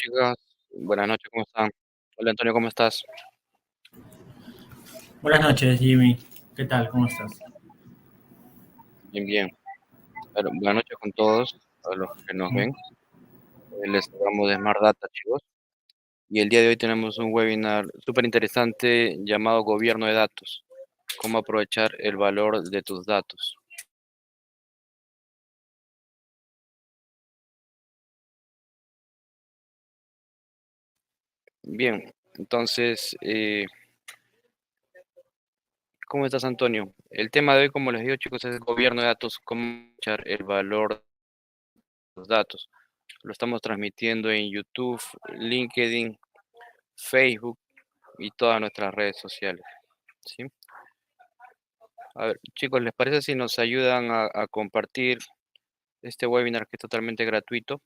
chicas. Buenas noches, ¿cómo están? Hola Antonio, ¿cómo estás? Buenas noches, Jimmy. ¿Qué tal? ¿Cómo estás? Bien, bien. Bueno, buenas noches con todos, a los que nos ven. Les hablamos de Smart Data, chicos. Y el día de hoy tenemos un webinar súper interesante llamado Gobierno de Datos. Cómo aprovechar el valor de tus datos. Bien, entonces, ¿cómo estás, Antonio? El tema de hoy, como les digo, chicos, es Gobierno de Datos, cómo aprovechar el valor de los datos. Lo estamos transmitiendo en YouTube, LinkedIn, Facebook y todas nuestras redes sociales, ¿sí? A ver, chicos, ¿les parece si nos ayudan a compartir este webinar que es totalmente gratuito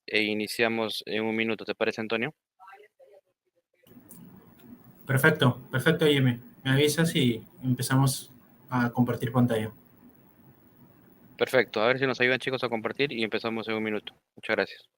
e iniciamos en un minuto? ¿Te parece, Antonio? Perfecto, perfecto, Jimmy. Me avisas y empezamos a compartir pantalla. Perfecto, a ver si nos ayudan, chicos, a compartir y empezamos en un minuto. Muchas gracias.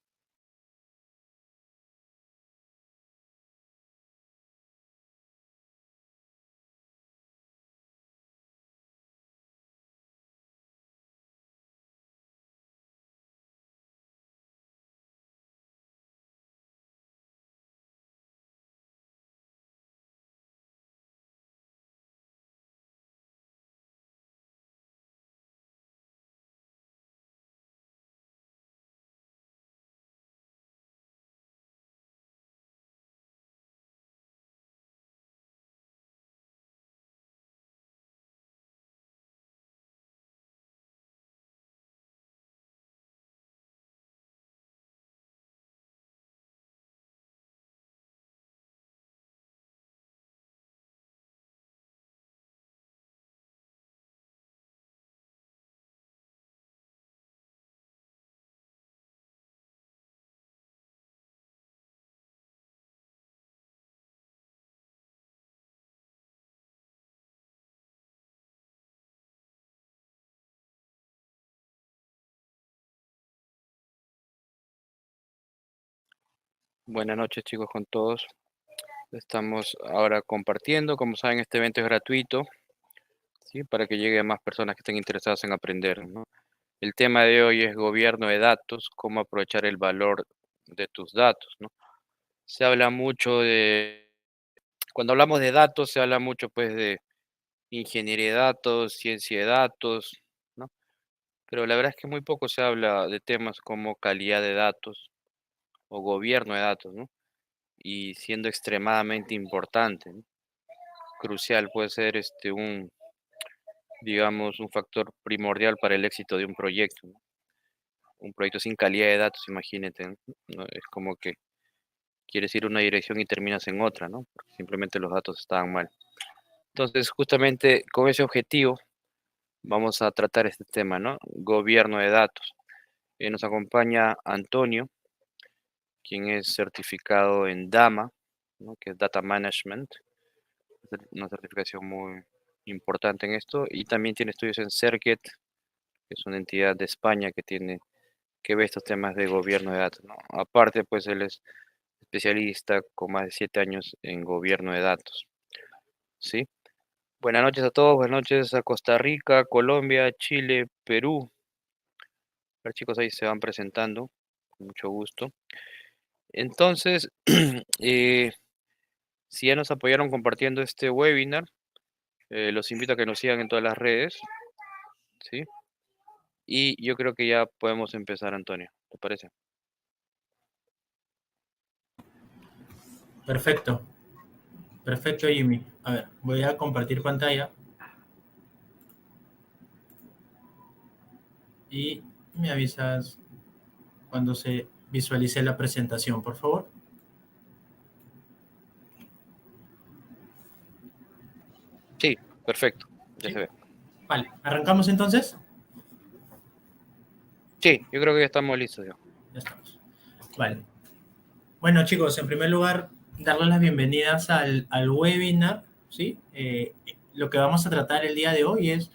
Buenas noches, chicos, con todos. Estamos ahora compartiendo. Como saben, este evento es gratuito, ¿sí? Para que llegue a más personas que estén interesadas en aprender, ¿no? El tema de hoy es gobierno de datos, cómo aprovechar el valor de tus datos, ¿no? Se habla mucho de, cuando hablamos de datos, se habla mucho, pues, de ingeniería de datos, ciencia de datos, ¿no? Pero la verdad es que muy poco se habla de temas como calidad de datos o gobierno de datos, ¿no? Y siendo extremadamente importante, ¿no? Crucial, puede ser digamos, un factor primordial para el éxito de un proyecto, ¿no? Un proyecto sin calidad de datos, imagínate, ¿no? Es como que quieres ir a una dirección y terminas en otra, ¿no? Porque simplemente los datos estaban mal. Entonces, justamente con ese objetivo vamos a tratar este tema, ¿no? Gobierno de datos. Nos acompaña Antonio, quien es certificado en DAMA, ¿no? Que es Data Management, una certificación muy importante en esto, y también tiene estudios en CERGET, que es una entidad de España que ve estos temas de gobierno de datos, ¿no? Aparte, pues él es especialista con más de 7 años en gobierno de datos, ¿sí? Buenas noches a todos, buenas noches a Costa Rica, Colombia, Chile, Perú. Los chicos ahí se van presentando, con mucho gusto. Entonces, eh, si ya nos apoyaron compartiendo este webinar, los invito a que nos sigan en todas las redes, ¿sí? Y yo creo que ya podemos empezar, Antonio, ¿te parece? Perfecto, perfecto, Jimmy. A ver, voy a compartir pantalla y me avisas cuando se visualice la presentación, por favor. Sí, perfecto, ya Sí, se ve. vale. ¿Arrancamos entonces? Sí, yo creo que ya estamos listos ya. Ya estamos. Vale. Bueno, chicos, en primer lugar, darles las bienvenidas al webinar, ¿sí? Lo que vamos a tratar el día de hoy es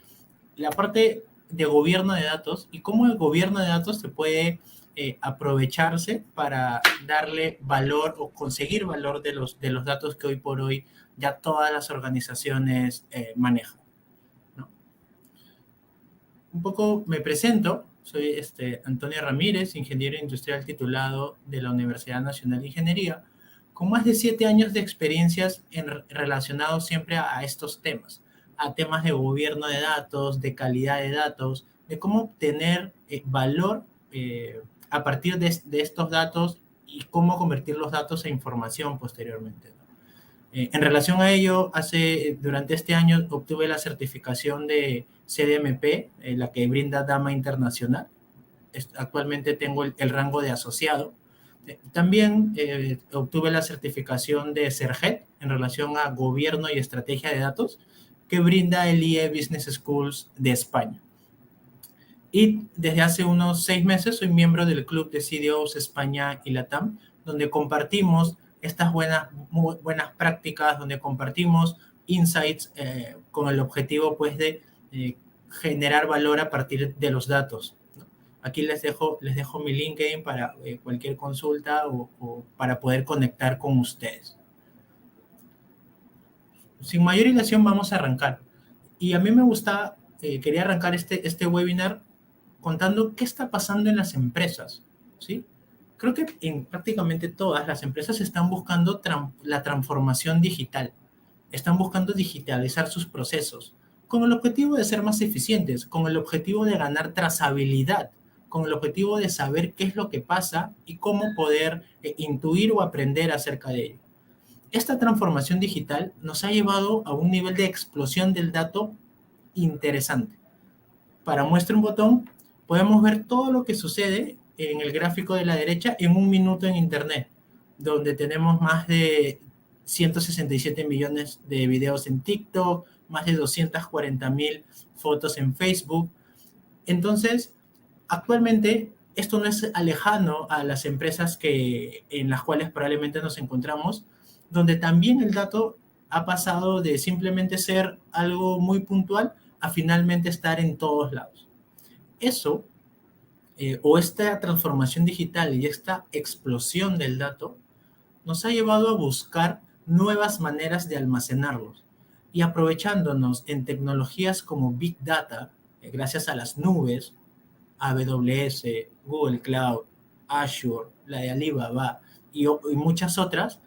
la parte de gobierno de datos y cómo el gobierno de datos te puede aprovecharse para darle valor o conseguir valor de los datos que hoy por hoy ya todas las organizaciones manejan, ¿no? Un poco me presento, soy Antonio Ramírez, ingeniero industrial titulado de la Universidad Nacional de Ingeniería, con más de 7 años de experiencias relacionados siempre a estos temas, a temas de gobierno de datos, de calidad de datos, de cómo obtener valor a partir de estos datos y cómo convertir los datos a información posteriormente, ¿no? En relación a ello, durante este año obtuve la certificación de CDMP, la que brinda Dama Internacional. Actualmente tengo el rango de asociado. También obtuve la certificación de CERGET en relación a gobierno y estrategia de datos, que brinda el IE Business Schools de España. Y desde hace unos 6 meses soy miembro del Club de CDOs España y Latam, donde compartimos estas muy buenas prácticas, donde compartimos insights con el objetivo pues de generar valor a partir de los datos, ¿no? Aquí les dejo mi LinkedIn para cualquier consulta o para poder conectar con ustedes. Sin mayor dilación vamos a arrancar. Y a mí me gusta, quería arrancar este webinar contando qué está pasando en las empresas, ¿sí? Creo que en prácticamente todas las empresas están buscando la transformación digital, están buscando digitalizar sus procesos, con el objetivo de ser más eficientes, con el objetivo de ganar trazabilidad, con el objetivo de saber qué es lo que pasa y cómo poder intuir o aprender acerca de ello. Esta transformación digital nos ha llevado a un nivel de explosión del dato interesante. Para muestra un botón, podemos ver todo lo que sucede en el gráfico de la derecha en un minuto en Internet, donde tenemos más de 167 millones de videos en TikTok, más de 240,000 fotos en Facebook. Entonces, actualmente, esto no es alejano a las empresas en las cuales probablemente nos encontramos, donde también el dato ha pasado de simplemente ser algo muy puntual a finalmente estar en todos lados. Eso, o esta transformación digital y esta explosión del dato, nos ha llevado a buscar nuevas maneras de almacenarlos. Y aprovechándonos en tecnologías como Big Data, gracias a las nubes, AWS, Google Cloud, Azure, la de Alibaba y muchas otras,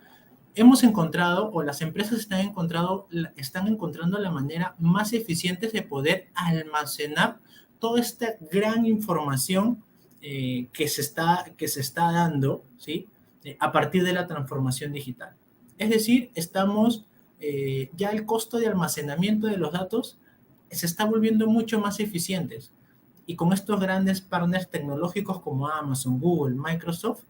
hemos encontrado, o las empresas están encontrando la manera más eficiente de poder almacenar toda esta gran información que se está dando, ¿sí? A partir de la transformación digital. Es decir, ya el costo de almacenamiento de los datos se está volviendo mucho más eficientes. Y con estos grandes partners tecnológicos como Amazon, Google, Microsoft,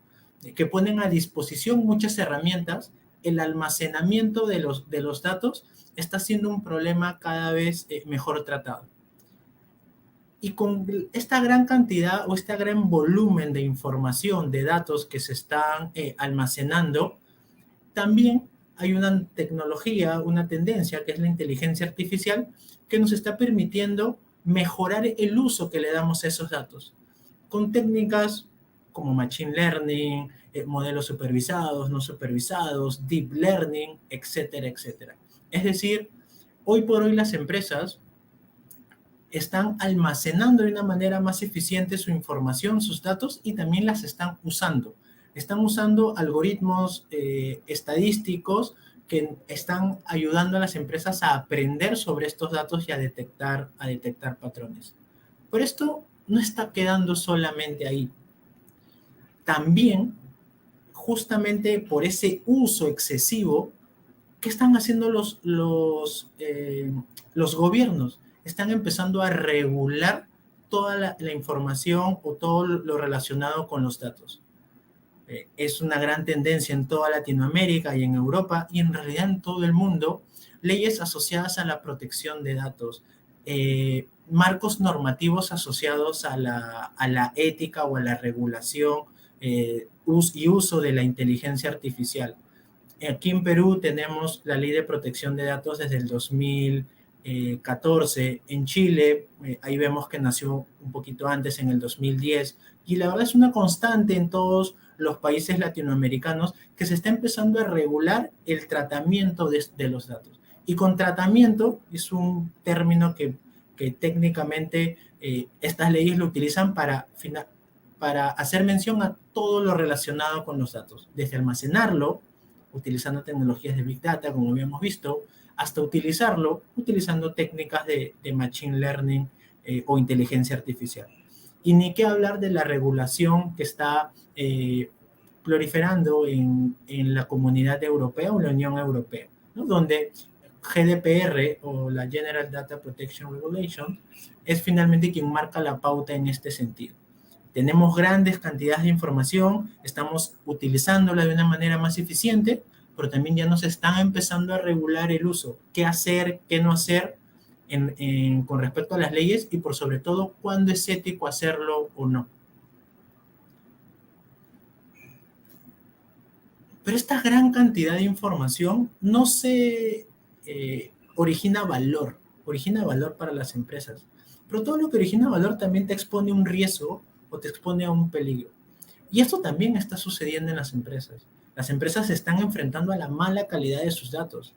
que ponen a disposición muchas herramientas, el almacenamiento de los datos está siendo un problema cada vez mejor tratado. Y con esta gran cantidad o este gran volumen de información, de datos que se están almacenando, también hay una tecnología, una tendencia que es la inteligencia artificial que nos está permitiendo mejorar el uso que le damos a esos datos con técnicas como Machine Learning, modelos supervisados, no supervisados, Deep Learning, etcétera, etcétera. Es decir, hoy por hoy las empresas están almacenando de una manera más eficiente su información, sus datos, y también las están usando. Están usando algoritmos estadísticos que están ayudando a las empresas a aprender sobre estos datos y a detectar patrones. Pero esto no está quedando solamente ahí. También, justamente por ese uso excesivo, ¿qué están haciendo los gobiernos? Están empezando a regular toda la información o todo lo relacionado con los datos. Es una gran tendencia en toda Latinoamérica y en Europa y en realidad en todo el mundo, leyes asociadas a la protección de datos, marcos normativos asociados a la ética o a la regulación y uso de la inteligencia artificial. Aquí en Perú tenemos la Ley de Protección de Datos desde el 14. En Chile, ahí vemos que nació un poquito antes, en el 2010, y la verdad es una constante en todos los países latinoamericanos que se está empezando a regular el tratamiento de los datos. Y con tratamiento es un término que técnicamente estas leyes lo utilizan para hacer mención a todo lo relacionado con los datos, desde almacenarlo, utilizando tecnologías de Big Data, como habíamos visto, hasta utilizarlo utilizando técnicas de Machine Learning o inteligencia artificial. Y ni qué hablar de la regulación que está proliferando en la comunidad europea o la Unión Europea, ¿no? Donde GDPR o la General Data Protection Regulation es finalmente quien marca la pauta en este sentido. Tenemos grandes cantidades de información, estamos utilizándola de una manera más eficiente, pero también ya nos están empezando a regular el uso, qué hacer, qué no hacer con respecto a las leyes y por sobre todo cuándo es ético hacerlo o no. Pero esta gran cantidad de información no se origina valor para las empresas. Pero todo lo que origina valor también te expone a un riesgo o te expone a un peligro. Y esto también está sucediendo en las empresas. Las empresas se están enfrentando a la mala calidad de sus datos.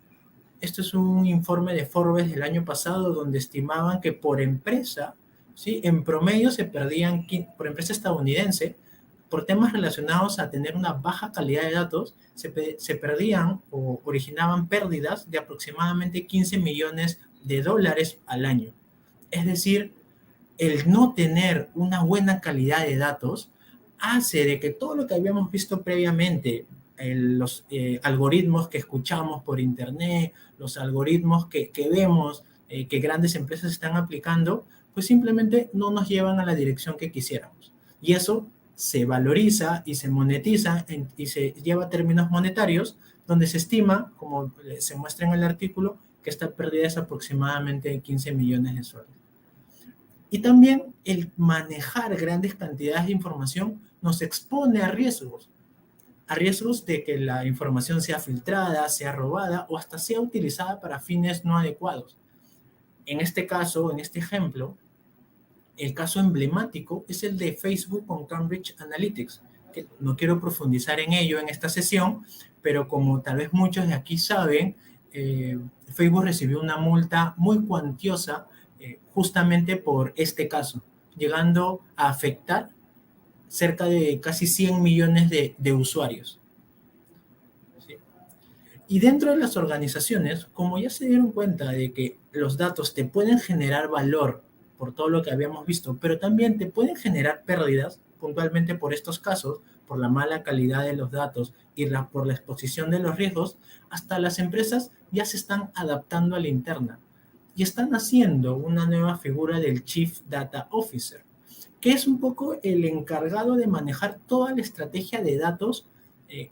Esto es un informe de Forbes del año pasado donde estimaban que por empresa, ¿sí? En promedio se perdían, por empresa estadounidense, por temas relacionados a tener una baja calidad de datos, se perdían o originaban pérdidas de aproximadamente 15 millones de dólares al año. Es decir, el no tener una buena calidad de datos hace de que todo lo que habíamos visto previamente, los algoritmos que escuchamos por internet, los algoritmos que vemos que grandes empresas están aplicando, pues simplemente no nos llevan a la dirección que quisiéramos. Y eso se valoriza y se monetiza y se lleva a términos monetarios, donde se estima, como se muestra en el artículo, que esta pérdida es aproximadamente 15 millones de soles. Y también el manejar grandes cantidades de información nos expone a riesgos de que la información sea filtrada, sea robada o hasta sea utilizada para fines no adecuados. En este caso, en este ejemplo, el caso emblemático es el de Facebook con Cambridge Analytics, que no quiero profundizar en ello en esta sesión, pero como tal vez muchos de aquí saben, Facebook recibió una multa muy cuantiosa justamente por este caso, llegando a afectar cerca de casi 100 millones de usuarios. ¿Sí? Y dentro de las organizaciones, como ya se dieron cuenta de que los datos te pueden generar valor por todo lo que habíamos visto, pero también te pueden generar pérdidas, puntualmente por estos casos, por la mala calidad de los datos y por la exposición de los riesgos, hasta las empresas ya se están adaptando a la interna y están haciendo una nueva figura del Chief Data Officer, que es un poco el encargado de manejar toda la estrategia de datos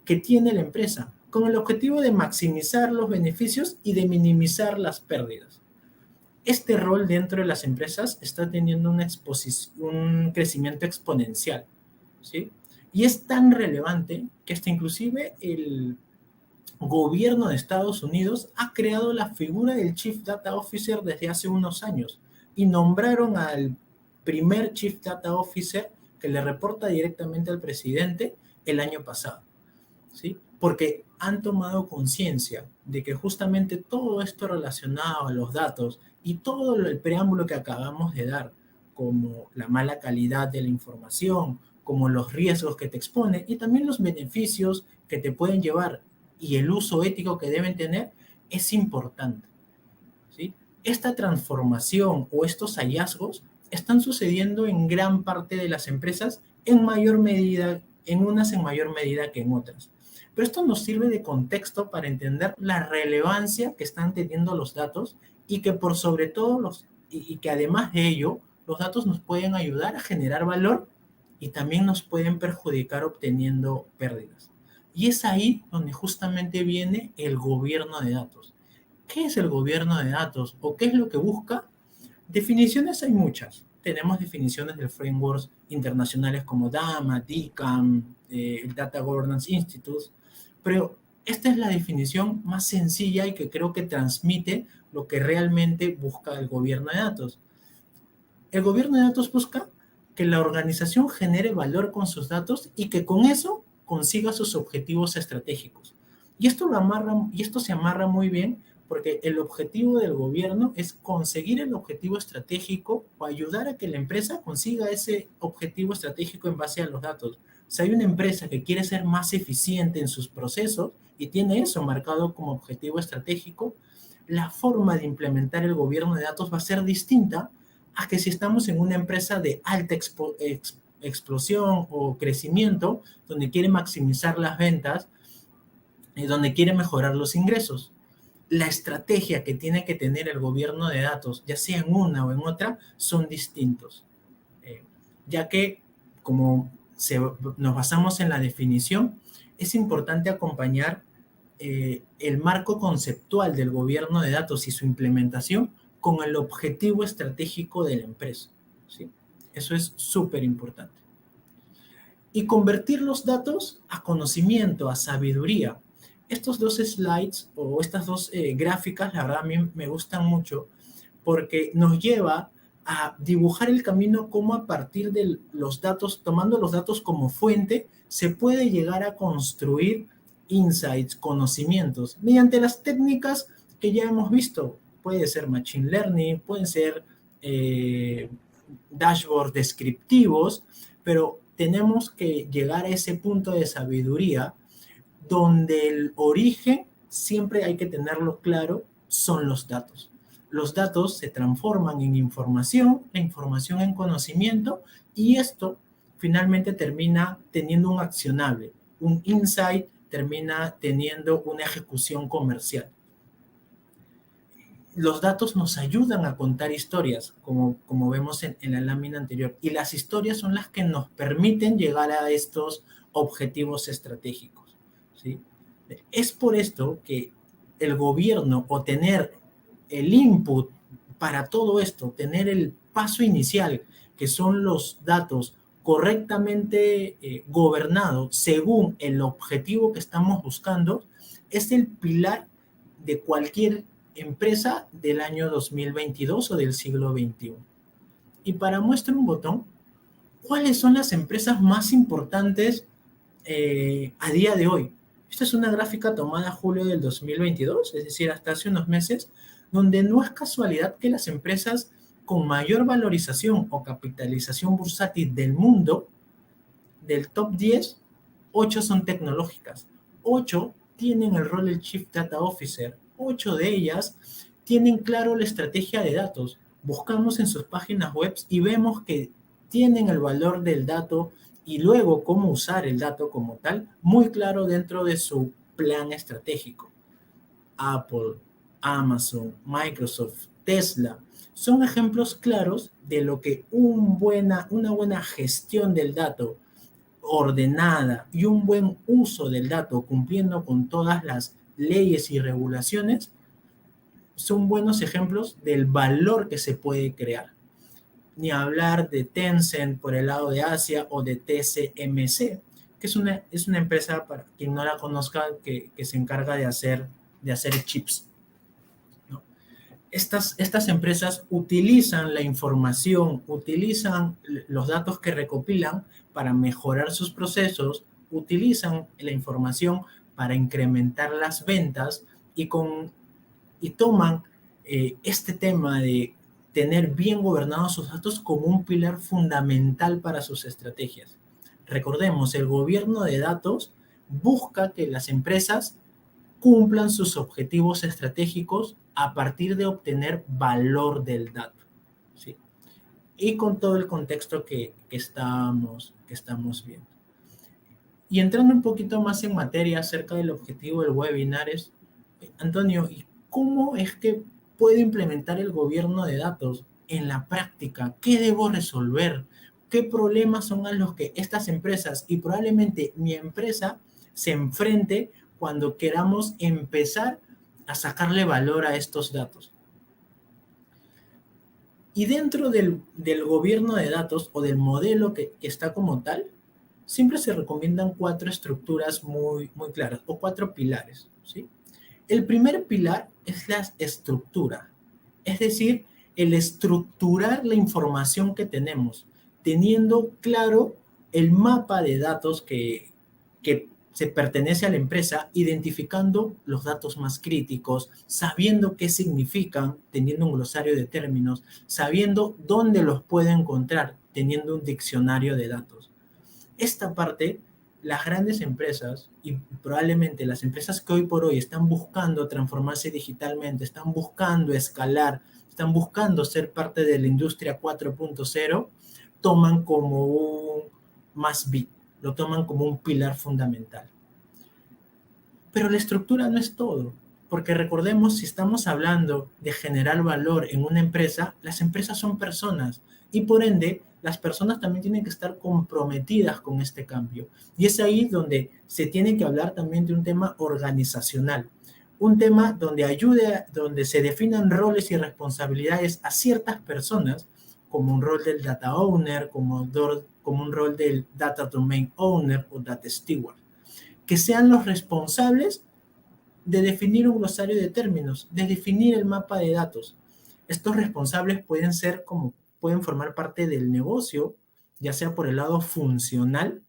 que tiene la empresa, con el objetivo de maximizar los beneficios y de minimizar las pérdidas. Este rol dentro de las empresas está teniendo un crecimiento exponencial, ¿sí? Y es tan relevante que hasta inclusive el gobierno de Estados Unidos ha creado la figura del Chief Data Officer desde hace unos años y nombraron al primer Chief Data Officer que le reporta directamente al presidente el año pasado, ¿sí? Porque han tomado conciencia de que justamente todo esto relacionado a los datos y todo el preámbulo que acabamos de dar, como la mala calidad de la información, como los riesgos que te expone y también los beneficios que te pueden llevar y el uso ético que deben tener, es importante, ¿sí? Esta transformación o estos hallazgos están sucediendo en gran parte de las empresas en mayor medida, en unas en mayor medida que en otras. Pero esto nos sirve de contexto para entender la relevancia que están teniendo los datos y que por sobre todo y que además de ello, los datos nos pueden ayudar a generar valor y también nos pueden perjudicar obteniendo pérdidas. Y es ahí donde justamente viene el gobierno de datos. ¿Qué es el gobierno de datos o qué es lo que busca? Definiciones hay muchas. Tenemos definiciones de frameworks internacionales como DAMA, DICAM, el Data Governance Institute, pero esta es la definición más sencilla y que creo que transmite lo que realmente busca el gobierno de datos. El gobierno de datos busca que la organización genere valor con sus datos y que con eso consiga sus objetivos estratégicos. Y esto se amarra muy bien porque el objetivo del gobierno es conseguir el objetivo estratégico o ayudar a que la empresa consiga ese objetivo estratégico en base a los datos. Si hay una empresa que quiere ser más eficiente en sus procesos y tiene eso marcado como objetivo estratégico, la forma de implementar el gobierno de datos va a ser distinta a que si estamos en una empresa de alta explosión o crecimiento, donde quiere maximizar las ventas y donde quiere mejorar los ingresos. La estrategia que tiene que tener el gobierno de datos, ya sea en una o en otra, son distintos. Ya que, como nos basamos en la definición, es importante acompañar el marco conceptual del gobierno de datos y su implementación con el objetivo estratégico de la empresa, ¿sí? Eso es súper importante. Y convertir los datos a conocimiento, a sabiduría. Estos dos slides o estas dos gráficas, la verdad a mí me gustan mucho porque nos lleva a dibujar el camino cómo a partir de los datos, tomando los datos como fuente, se puede llegar a construir insights, conocimientos, mediante las técnicas que ya hemos visto. Puede ser Machine Learning, pueden ser dashboards descriptivos, pero tenemos que llegar a ese punto de sabiduría donde el origen, siempre hay que tenerlo claro, son los datos. Los datos se transforman en información, la información en conocimiento, y esto finalmente termina teniendo un accionable, un insight termina teniendo una ejecución comercial. Los datos nos ayudan a contar historias, como vemos en la lámina anterior, y las historias son las que nos permiten llegar a estos objetivos estratégicos, ¿sí? Es por esto que el gobierno, o tener el input para todo esto, tener el paso inicial, que son los datos correctamente gobernados según el objetivo que estamos buscando, es el pilar de cualquier empresa del año 2022 o del siglo XXI. Y para muestra un botón, ¿cuáles son las empresas más importantes a día de hoy? Esta es una gráfica tomada a julio del 2022, es decir, hasta hace unos meses, donde no es casualidad que las empresas con mayor valorización o capitalización bursátil del mundo, del top 10, 8 son tecnológicas. 8 tienen el rol del Chief Data Officer. 8 de ellas tienen claro la estrategia de datos. Buscamos en sus páginas web y vemos que tienen el valor del dato y luego cómo usar el dato como tal muy claro dentro de su plan estratégico. Apple, Amazon, Microsoft, Tesla, son ejemplos claros de lo que una buena gestión del dato ordenada y un buen uso del dato cumpliendo con todas las leyes y regulaciones son buenos ejemplos del valor que se puede crear. Ni hablar de Tencent por el lado de Asia o de TSMC, que es una empresa, para quien no la conozca, que se encarga de hacer chips, ¿no? Estas empresas utilizan la información, utilizan los datos que recopilan para mejorar sus procesos, utilizan la información para incrementar las ventas y toman este tema de tener bien gobernados sus datos como un pilar fundamental para sus estrategias. Recordemos, el gobierno de datos busca que las empresas cumplan sus objetivos estratégicos a partir de obtener valor del dato, ¿sí? Y con todo el contexto que estamos viendo. Y entrando un poquito más en materia acerca del objetivo del webinar es, Antonio, ¿y cómo es que puede implementar el gobierno de datos en la práctica? ¿Qué debo resolver? ¿Qué problemas son a los que estas empresas y probablemente mi empresa se enfrente cuando queramos empezar a sacarle valor a estos datos? Y dentro del gobierno de datos o del modelo que está como tal, siempre se recomiendan 4 estructuras muy claras o 4 pilares, ¿sí? El primer pilar es la estructura. Es decir, el estructurar la información que tenemos, teniendo claro el mapa de datos que se pertenece a la empresa, identificando los datos más críticos, sabiendo qué significan, teniendo un glosario de términos, sabiendo dónde los puede encontrar, teniendo un diccionario de datos. Esta parte, las grandes empresas y probablemente las empresas que hoy por hoy están buscando transformarse digitalmente, están buscando escalar, están buscando ser parte de la industria 4.0, toman como un más bit, lo toman como un pilar fundamental. Pero la estructura no es todo, porque recordemos, si estamos hablando de generar valor en una empresa, las empresas son personas y por ende las personas también tienen que estar comprometidas con este cambio. Y es ahí donde se tiene que hablar también de un tema organizacional, un tema donde ayude, donde se definan roles y responsabilidades a ciertas personas, como un rol del data owner, como un rol del data domain owner o data steward, que sean los responsables de definir un glosario de términos, de definir el mapa de datos. Estos responsables pueden ser como, pueden formar parte del negocio, ya sea por el lado funcional,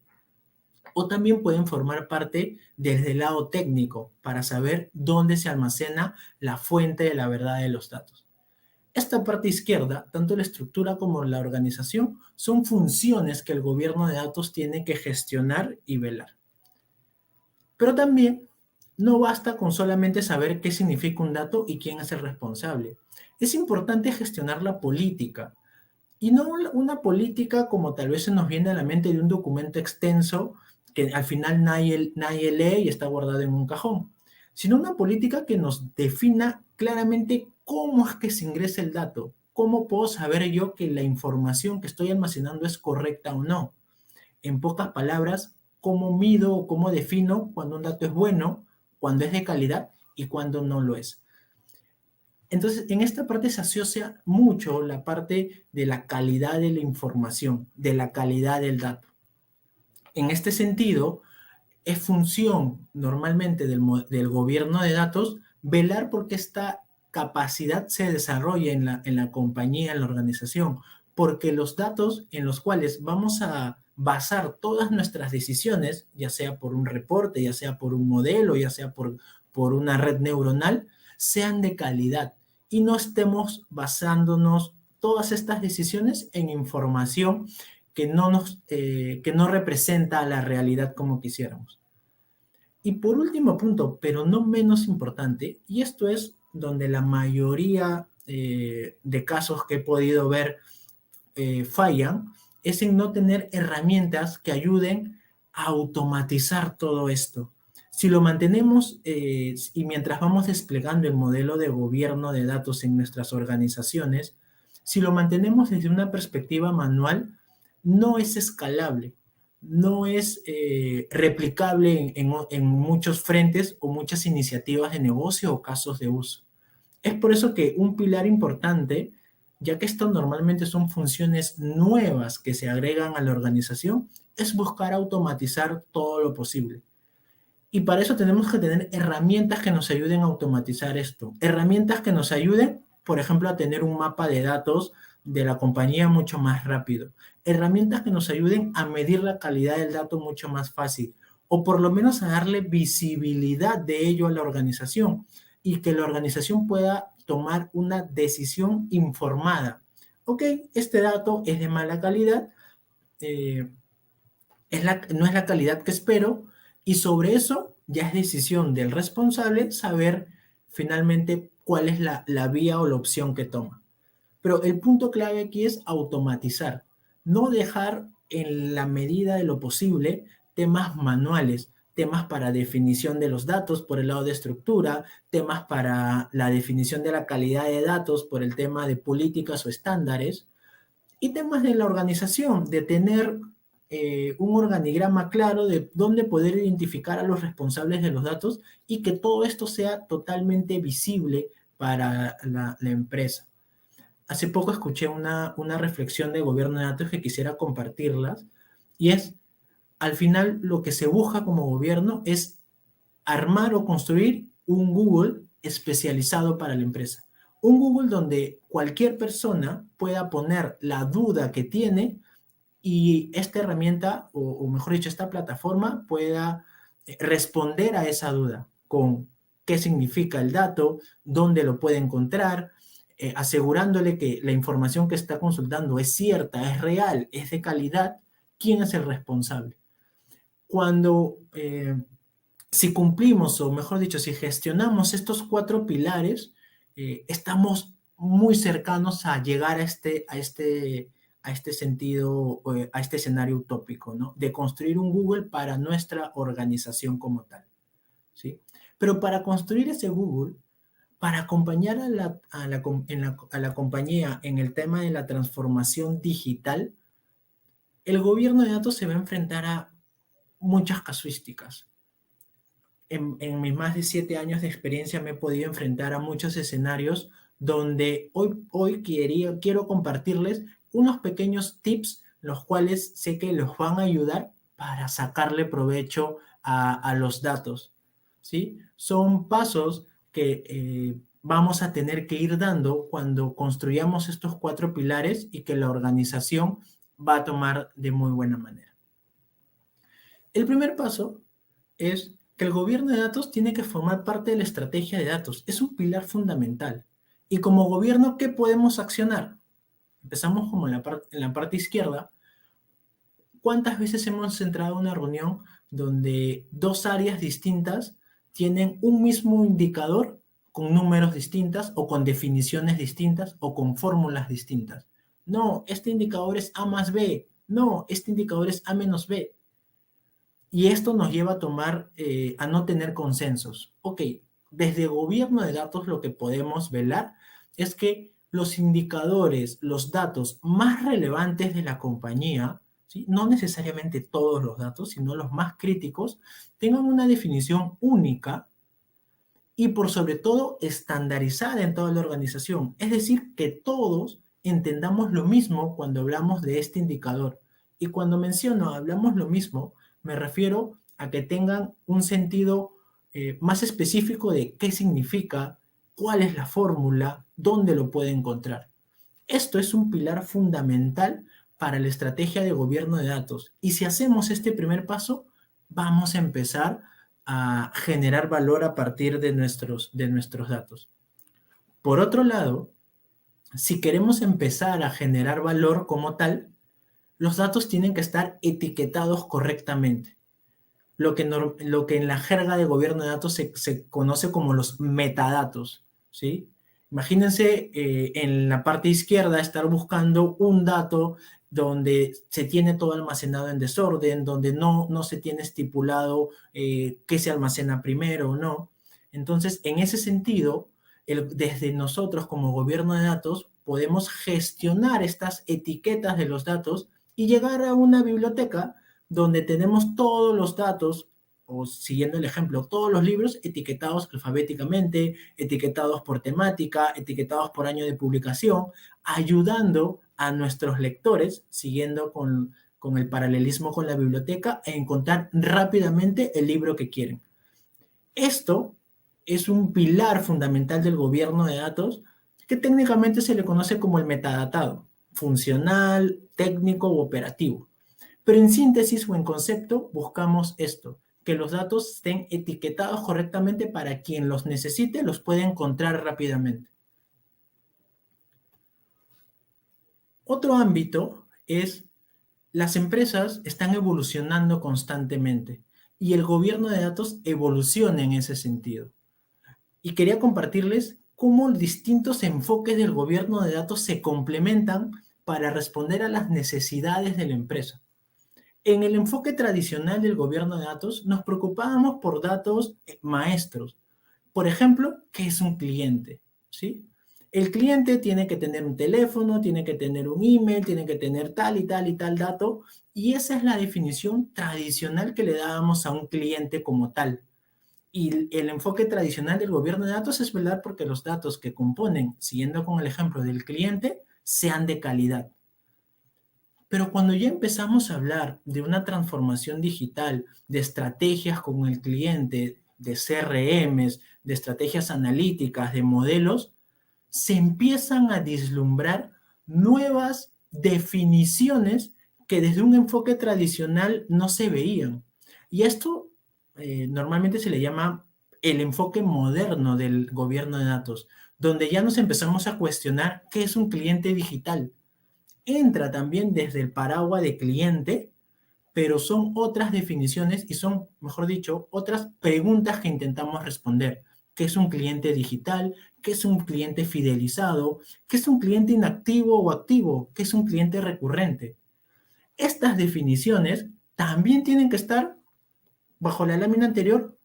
o también pueden formar parte desde el lado técnico para saber dónde se almacena la fuente de la verdad de los datos. Esta parte izquierda, tanto la estructura como la organización, son funciones que el gobierno de datos tiene que gestionar y velar. Pero también no basta con solamente saber qué significa un dato y quién es el responsable. Es importante gestionar la política. Y no una política como tal vez se nos viene a la mente de un documento extenso que al final nadie lee y está guardado en un cajón, sino una política que nos defina claramente cómo es que se ingresa el dato, cómo puedo saber yo que la información que estoy almacenando es correcta o no. En pocas palabras, cómo mido o cómo defino cuando un dato es bueno, cuando es de calidad y cuando no lo es. Entonces, en esta parte se asocia mucho la parte de la calidad de la información, de la calidad del dato. En este sentido, es función normalmente del gobierno de datos velar porque esta capacidad se desarrolle en la compañía, en la organización, porque los datos en los cuales vamos a basar todas nuestras decisiones, ya sea por un reporte, ya sea por un modelo, ya sea por una red neuronal, sean de calidad y no estemos basándonos todas estas decisiones en información que no representa la realidad como quisiéramos. Y por último punto, pero no menos importante, y esto es donde la mayoría de casos que he podido ver fallan, es en no tener herramientas que ayuden a automatizar todo esto. Si lo mantenemos y mientras vamos desplegando el modelo de gobierno de datos en nuestras organizaciones, si lo mantenemos desde una perspectiva manual, no es escalable, no es replicable en muchos frentes o muchas iniciativas de negocio o casos de uso. Es por eso que un pilar importante, ya que esto normalmente son funciones nuevas que se agregan a la organización, es buscar automatizar todo lo posible. Y para eso tenemos que tener herramientas que nos ayuden a automatizar esto. Herramientas que nos ayuden, por ejemplo, a tener un mapa de datos de la compañía mucho más rápido. Herramientas que nos ayuden a medir la calidad del dato mucho más fácil. O por lo menos a darle visibilidad de ello a la organización y que la organización pueda tomar una decisión informada. Ok, este dato es de mala calidad, eh, no es la calidad que espero, y sobre eso ya es decisión del responsable saber finalmente cuál es la vía o la opción que toma. Pero el punto clave aquí es automatizar, no dejar en la medida de lo posible temas manuales, temas para definición de los datos por el lado de estructura, temas para la definición de la calidad de datos por el tema de políticas o estándares, y temas de la organización, de tener un organigrama claro de dónde poder identificar a los responsables de los datos y que todo esto sea totalmente visible para la empresa. Hace poco escuché una reflexión de gobierno de datos que quisiera compartirlas y es, al final lo que se busca como gobierno es armar o construir un Google especializado para la empresa. Un Google donde cualquier persona pueda poner la duda que tiene y esta herramienta, o mejor dicho, esta plataforma pueda responder a esa duda con qué significa el dato, dónde lo puede encontrar, asegurándole que la información que está consultando es cierta, es real, es de calidad, quién es el responsable. Cuando, si cumplimos, o mejor dicho, si gestionamos estos 4 pilares, estamos muy cercanos a llegar a este sentido, a este escenario utópico, ¿no? De construir un Google para nuestra organización como tal, ¿sí? Pero para construir ese Google, para acompañar a la compañía en el tema de la transformación digital, el gobierno de datos se va a enfrentar a muchas casuísticas. En mis más de 7 años de experiencia me he podido enfrentar a muchos escenarios donde hoy quiero compartirles unos pequeños tips, los cuales sé que los van a ayudar para sacarle provecho a los datos, ¿sí? Son pasos que vamos a tener que ir dando cuando construyamos estos 4 pilares y que la organización va a tomar de muy buena manera. El primer paso es que el gobierno de datos tiene que formar parte de la estrategia de datos. Es un pilar fundamental. Y como gobierno, ¿qué podemos accionar? Empezamos como en la parte izquierda. ¿Cuántas veces hemos entrado a una reunión donde 2 áreas distintas tienen un mismo indicador con números distintas o con definiciones distintas o con fórmulas distintas? No, este indicador es A más B. No, este indicador es A menos B. Y esto nos lleva a a no tener consensos. Ok, desde gobierno de datos lo que podemos velar es que los indicadores, los datos más relevantes de la compañía, ¿sí? No necesariamente todos los datos, sino los más críticos, tengan una definición única y por sobre todo estandarizada en toda la organización. Es decir, que todos entendamos lo mismo cuando hablamos de este indicador. Y cuando menciono hablamos lo mismo, me refiero a que tengan un sentido más específico de qué significa, cuál es la fórmula, dónde lo puede encontrar. Esto es un pilar fundamental para la estrategia de gobierno de datos. Y si hacemos este primer paso, vamos a empezar a generar valor a partir de nuestros datos. Por otro lado, si queremos empezar a generar valor como tal, los datos tienen que estar etiquetados correctamente. Lo que en la jerga de gobierno de datos se conoce como los metadatos, ¿sí? Imagínense en la parte izquierda estar buscando un dato donde se tiene todo almacenado en desorden, donde no se tiene estipulado qué se almacena primero o no. Entonces, en ese sentido, desde nosotros como gobierno de datos podemos gestionar estas etiquetas de los datos y llegar a una biblioteca donde tenemos todos los datos, o siguiendo el ejemplo, todos los libros etiquetados alfabéticamente, etiquetados por temática, etiquetados por año de publicación, ayudando a nuestros lectores, siguiendo con el paralelismo con la biblioteca, a encontrar rápidamente el libro que quieren. Esto es un pilar fundamental del gobierno de datos que técnicamente se le conoce como el metadatado, funcional, técnico u operativo. Pero en síntesis o en concepto buscamos esto, que los datos estén etiquetados correctamente para quien los necesite los pueda encontrar rápidamente. Otro ámbito es las empresas están evolucionando constantemente y el gobierno de datos evoluciona en ese sentido. Y quería compartirles cómo distintos enfoques del gobierno de datos se complementan para responder a las necesidades de la empresa. En el enfoque tradicional del gobierno de datos, nos preocupábamos por datos maestros. Por ejemplo, ¿qué es un cliente? ¿Sí? El cliente tiene que tener un teléfono, tiene que tener un email, tiene que tener tal y tal y tal dato, y esa es la definición tradicional que le dábamos a un cliente como tal. Y el enfoque tradicional del gobierno de datos es velar porque los datos que componen, siguiendo con el ejemplo del cliente, sean de calidad. Pero cuando ya empezamos a hablar de una transformación digital, de estrategias con el cliente, de CRMs, de estrategias analíticas, de modelos, se empiezan a vislumbrar nuevas definiciones que desde un enfoque tradicional no se veían. Y esto normalmente se le llama el enfoque moderno del gobierno de datos, donde ya nos empezamos a cuestionar qué es un cliente digital. Entra también desde el paraguas de cliente, pero son otras definiciones y son, mejor dicho, otras preguntas que intentamos responder. ¿Qué es un cliente digital? ¿Qué es un cliente fidelizado? ¿Qué es un cliente inactivo o activo? ¿Qué es un cliente recurrente? Estas definiciones también tienen que estar bajo la lámina anterior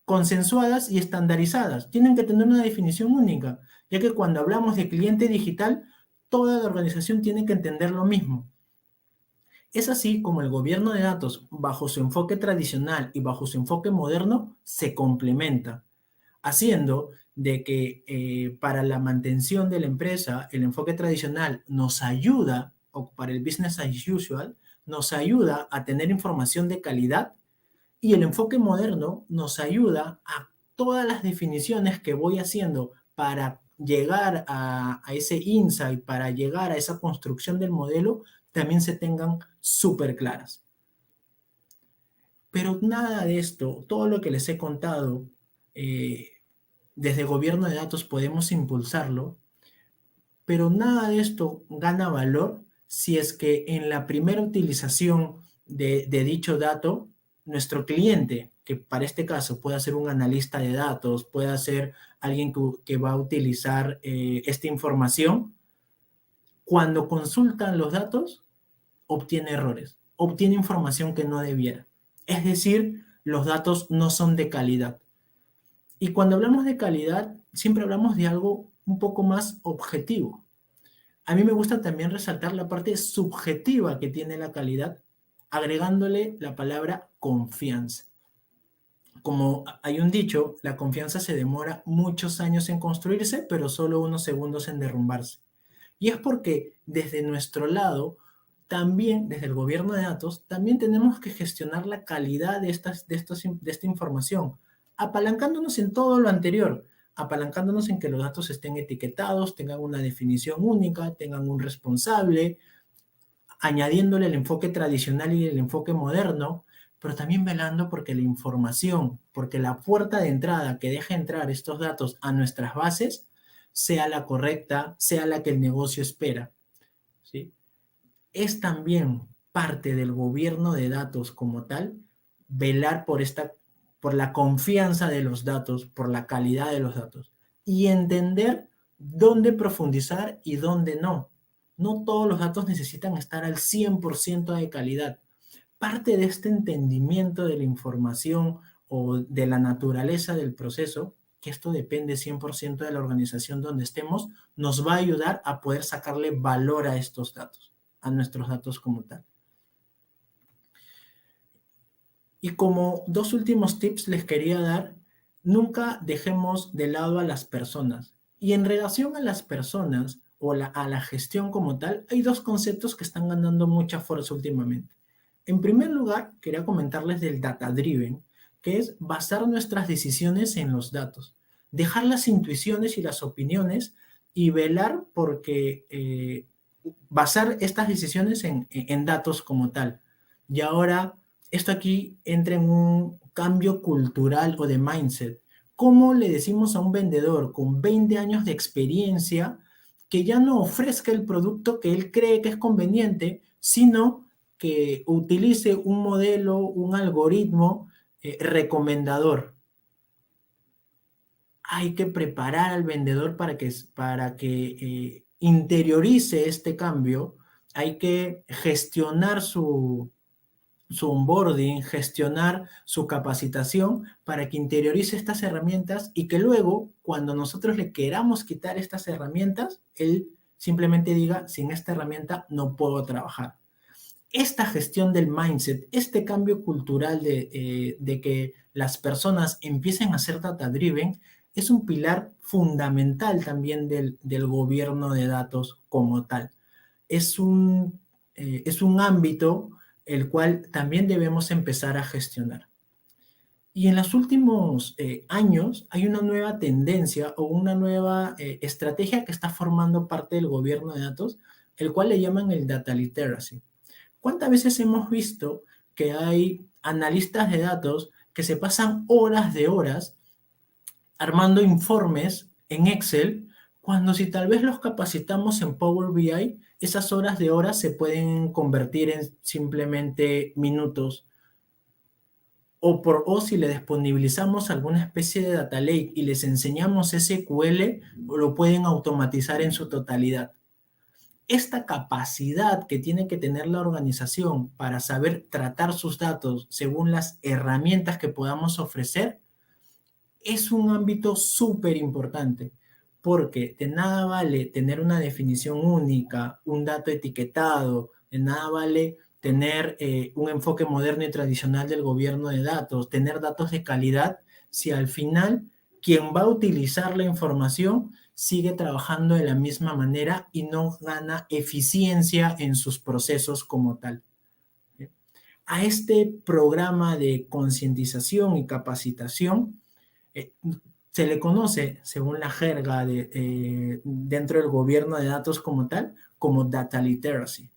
consensuadas y estandarizadas. Tienen que tener una definición única, ya que cuando hablamos de cliente digital, toda la organización tiene que entender lo mismo. Es así como el gobierno de datos, bajo su enfoque tradicional y bajo su enfoque moderno, se complementa, haciendo de que para la mantención de la empresa, el enfoque tradicional nos ayuda, o para el business as usual, nos ayuda a tener información de calidad y el enfoque moderno nos ayuda a todas las definiciones que voy haciendo para llegar a ese insight, para llegar a esa construcción del modelo, también se tengan súper claras. Pero nada de esto, todo lo que les he contado, desde el gobierno de datos podemos impulsarlo, pero nada de esto gana valor si es que en la primera utilización de dicho dato, nuestro cliente, que para este caso puede ser un analista de datos, puede ser alguien que va a utilizar esta información, cuando consultan los datos, obtiene errores, obtiene información que no debiera. Es decir, los datos no son de calidad. Y cuando hablamos de calidad, siempre hablamos de algo un poco más objetivo. A mí me gusta también resaltar la parte subjetiva que tiene la calidad, agregándole la palabra confianza. Como hay un dicho, la confianza se demora muchos años en construirse, pero solo unos segundos en derrumbarse. Y es porque desde nuestro lado, también desde el gobierno de datos, también tenemos que gestionar la calidad de esta información, apalancándonos en todo lo anterior, apalancándonos en que los datos estén etiquetados, tengan una definición única, tengan un responsable, añadiéndole el enfoque tradicional y el enfoque moderno, pero también velando porque la información, porque la puerta de entrada que deja entrar estos datos a nuestras bases sea la correcta, sea la que el negocio espera, ¿sí? Es también parte del gobierno de datos como tal velar por la confianza de los datos, por la calidad de los datos y entender dónde profundizar y dónde no. No todos los datos necesitan estar al 100% de calidad. Parte de este entendimiento de la información o de la naturaleza del proceso, que esto depende 100% de la organización donde estemos, nos va a ayudar a poder sacarle valor a estos datos, a nuestros datos como tal. Y como dos últimos tips les quería dar, nunca dejemos de lado a las personas. Y en relación a las personas o a la gestión como tal, hay dos conceptos que están ganando mucha fuerza últimamente. En primer lugar, quería comentarles del data driven, que es basar nuestras decisiones en los datos, dejar las intuiciones y las opiniones y velar porque basar estas decisiones en datos como tal. Y ahora, esto aquí entra en un cambio cultural o de mindset. ¿Cómo le decimos a un vendedor con 20 años de experiencia que ya no ofrezca el producto que él cree que es conveniente, sino que utilice un modelo, un algoritmo recomendador? Hay que preparar al vendedor para que interiorice este cambio, hay que gestionar su onboarding, gestionar su capacitación para que interiorice estas herramientas y que luego, cuando nosotros le queramos quitar estas herramientas, él simplemente diga, sin esta herramienta no puedo trabajar. Esta gestión del mindset, este cambio cultural de que las personas empiecen a ser data driven, es un pilar fundamental también del gobierno de datos como tal. Es un ámbito el cual también debemos empezar a gestionar. Y en los últimos años hay una nueva tendencia o una nueva estrategia que está formando parte del gobierno de datos, el cual le llaman el data literacy. ¿Cuántas veces hemos visto que hay analistas de datos que se pasan horas de horas armando informes en Excel, cuando si tal vez los capacitamos en Power BI, esas horas de horas se pueden convertir en simplemente minutos, o si le disponibilizamos alguna especie de data lake y les enseñamos SQL, lo pueden automatizar en su totalidad. Esta capacidad que tiene que tener la organización para saber tratar sus datos según las herramientas que podamos ofrecer es un ámbito súper importante, porque de nada vale tener una definición única, un dato etiquetado, de nada vale tener un enfoque moderno y tradicional del gobierno de datos, tener datos de calidad, si al final quien va a utilizar la información sigue trabajando de la misma manera y no gana eficiencia en sus procesos como tal. A este programa de concientización y capacitación eh, se le conoce, según la jerga dentro del gobierno de datos como tal, como data literacy.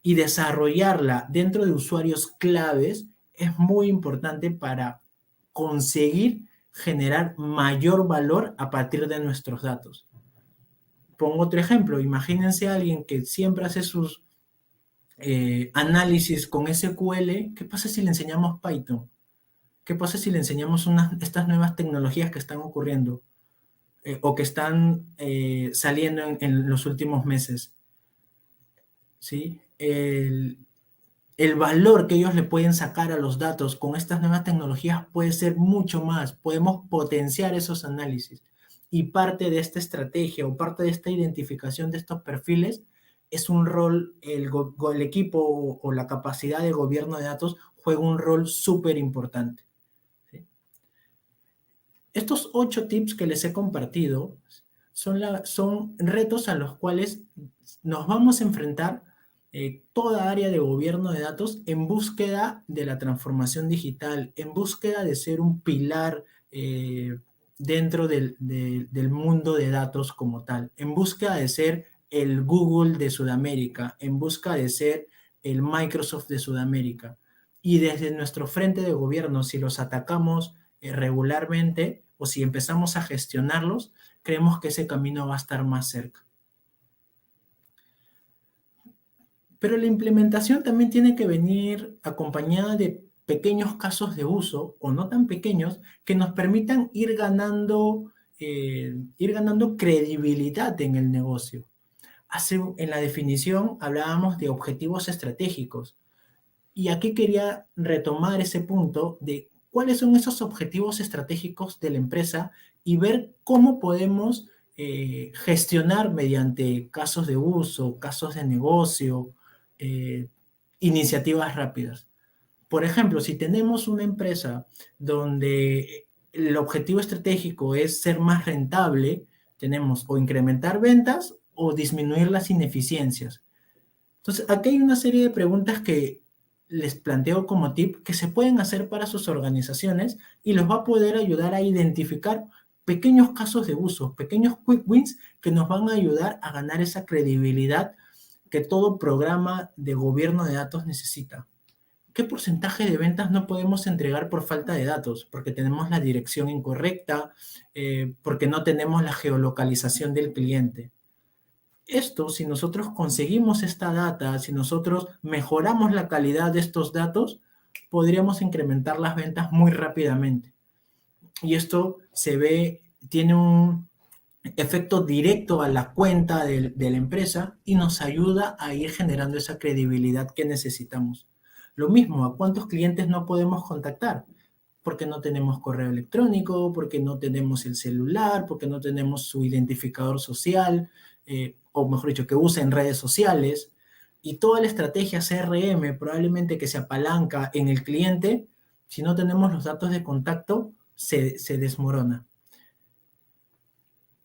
Y desarrollarla dentro de usuarios claves es muy importante para conseguir generar mayor valor a partir de nuestros datos. Pongo otro ejemplo, imagínense a alguien que siempre hace sus análisis con SQL, ¿qué pasa si le enseñamos Python? ¿Qué pasa si le enseñamos estas nuevas tecnologías que están ocurriendo o que están saliendo en los últimos meses? ¿Sí? El valor que ellos le pueden sacar a los datos con estas nuevas tecnologías puede ser mucho más. Podemos potenciar esos análisis. Y parte de esta estrategia o parte de esta identificación de estos perfiles es un rol, el equipo o la capacidad de gobierno de datos juega un rol súper importante. Estos 8 tips que les he compartido son retos a los cuales nos vamos a enfrentar toda área de gobierno de datos en búsqueda de la transformación digital, en búsqueda de ser un pilar dentro del mundo de datos como tal, en búsqueda de ser el Google de Sudamérica, en busca de ser el Microsoft de Sudamérica. Y desde nuestro frente de gobierno, si los atacamos regularmente o si empezamos a gestionarlos, creemos que ese camino va a estar más cerca. Pero la implementación también tiene que venir acompañada de pequeños casos de uso, o no tan pequeños, que nos permitan ir ganando credibilidad en el negocio. En la definición hablábamos de objetivos estratégicos. Y aquí quería retomar ese punto de cuáles son esos objetivos estratégicos de la empresa y ver cómo podemos gestionar mediante casos de uso, casos de negocio, iniciativas rápidas. Por ejemplo, si tenemos una empresa donde el objetivo estratégico es ser más rentable, tenemos o incrementar ventas o disminuir las ineficiencias. Entonces, aquí hay una serie de preguntas que les planteo como tip que se pueden hacer para sus organizaciones y los va a poder ayudar a identificar pequeños casos de uso, pequeños quick wins que nos van a ayudar a ganar esa credibilidad que todo programa de gobierno de datos necesita. ¿Qué porcentaje de ventas no podemos entregar por falta de datos? Porque tenemos la dirección incorrecta, porque no tenemos la geolocalización del cliente. Esto, si nosotros conseguimos esta data, si nosotros mejoramos la calidad de estos datos, podríamos incrementar las ventas muy rápidamente. Y esto tiene un efecto directo a la cuenta de la empresa y nos ayuda a ir generando esa credibilidad que necesitamos. Lo mismo, ¿a cuántos clientes no podemos contactar? Porque no tenemos correo electrónico, porque no tenemos el celular, porque no tenemos su identificador social, o mejor dicho, que usen redes sociales. Y toda la estrategia CRM probablemente que se apalanca en el cliente, si no tenemos los datos de contacto, se desmorona.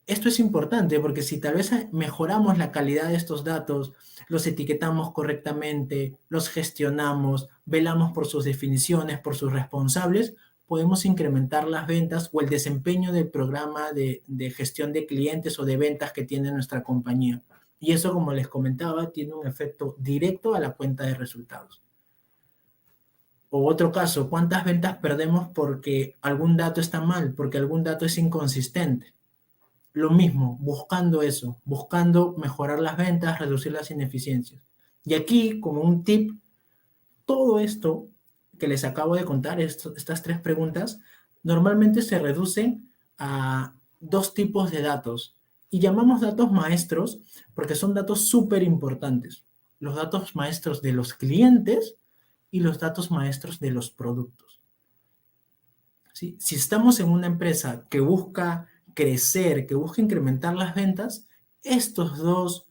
Esto es importante porque si tal vez mejoramos la calidad de estos datos, los etiquetamos correctamente, los gestionamos, velamos por sus definiciones, por sus responsables, podemos incrementar las ventas o el desempeño del programa de gestión de clientes o de ventas que tiene nuestra compañía. Y eso, como les comentaba, tiene un efecto directo a la cuenta de resultados. O otro caso, ¿cuántas ventas perdemos porque algún dato está mal, porque algún dato es inconsistente? Lo mismo, buscando eso, buscando mejorar las ventas, reducir las ineficiencias. Y aquí, como un tip, todo esto que les acabo de contar, estas 3 preguntas, normalmente se reducen a 2 tipos de datos. Y llamamos datos maestros porque son datos súper importantes. Los datos maestros de los clientes y los datos maestros de los productos. ¿Sí? Si estamos en una empresa que busca crecer, que busca incrementar las ventas, estos 2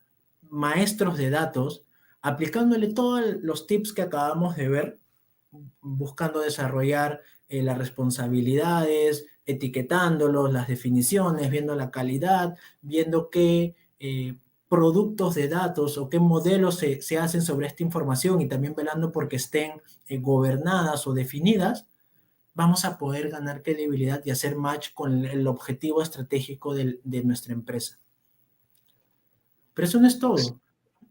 maestros de datos, aplicándole todos los tips que acabamos de ver, buscando desarrollar las responsabilidades, etiquetándolos, las definiciones, viendo la calidad, viendo qué productos de datos o qué modelos se hacen sobre esta información y también velando porque estén gobernadas o definidas, vamos a poder ganar credibilidad y hacer match con el objetivo estratégico de nuestra empresa. Pero eso no es todo,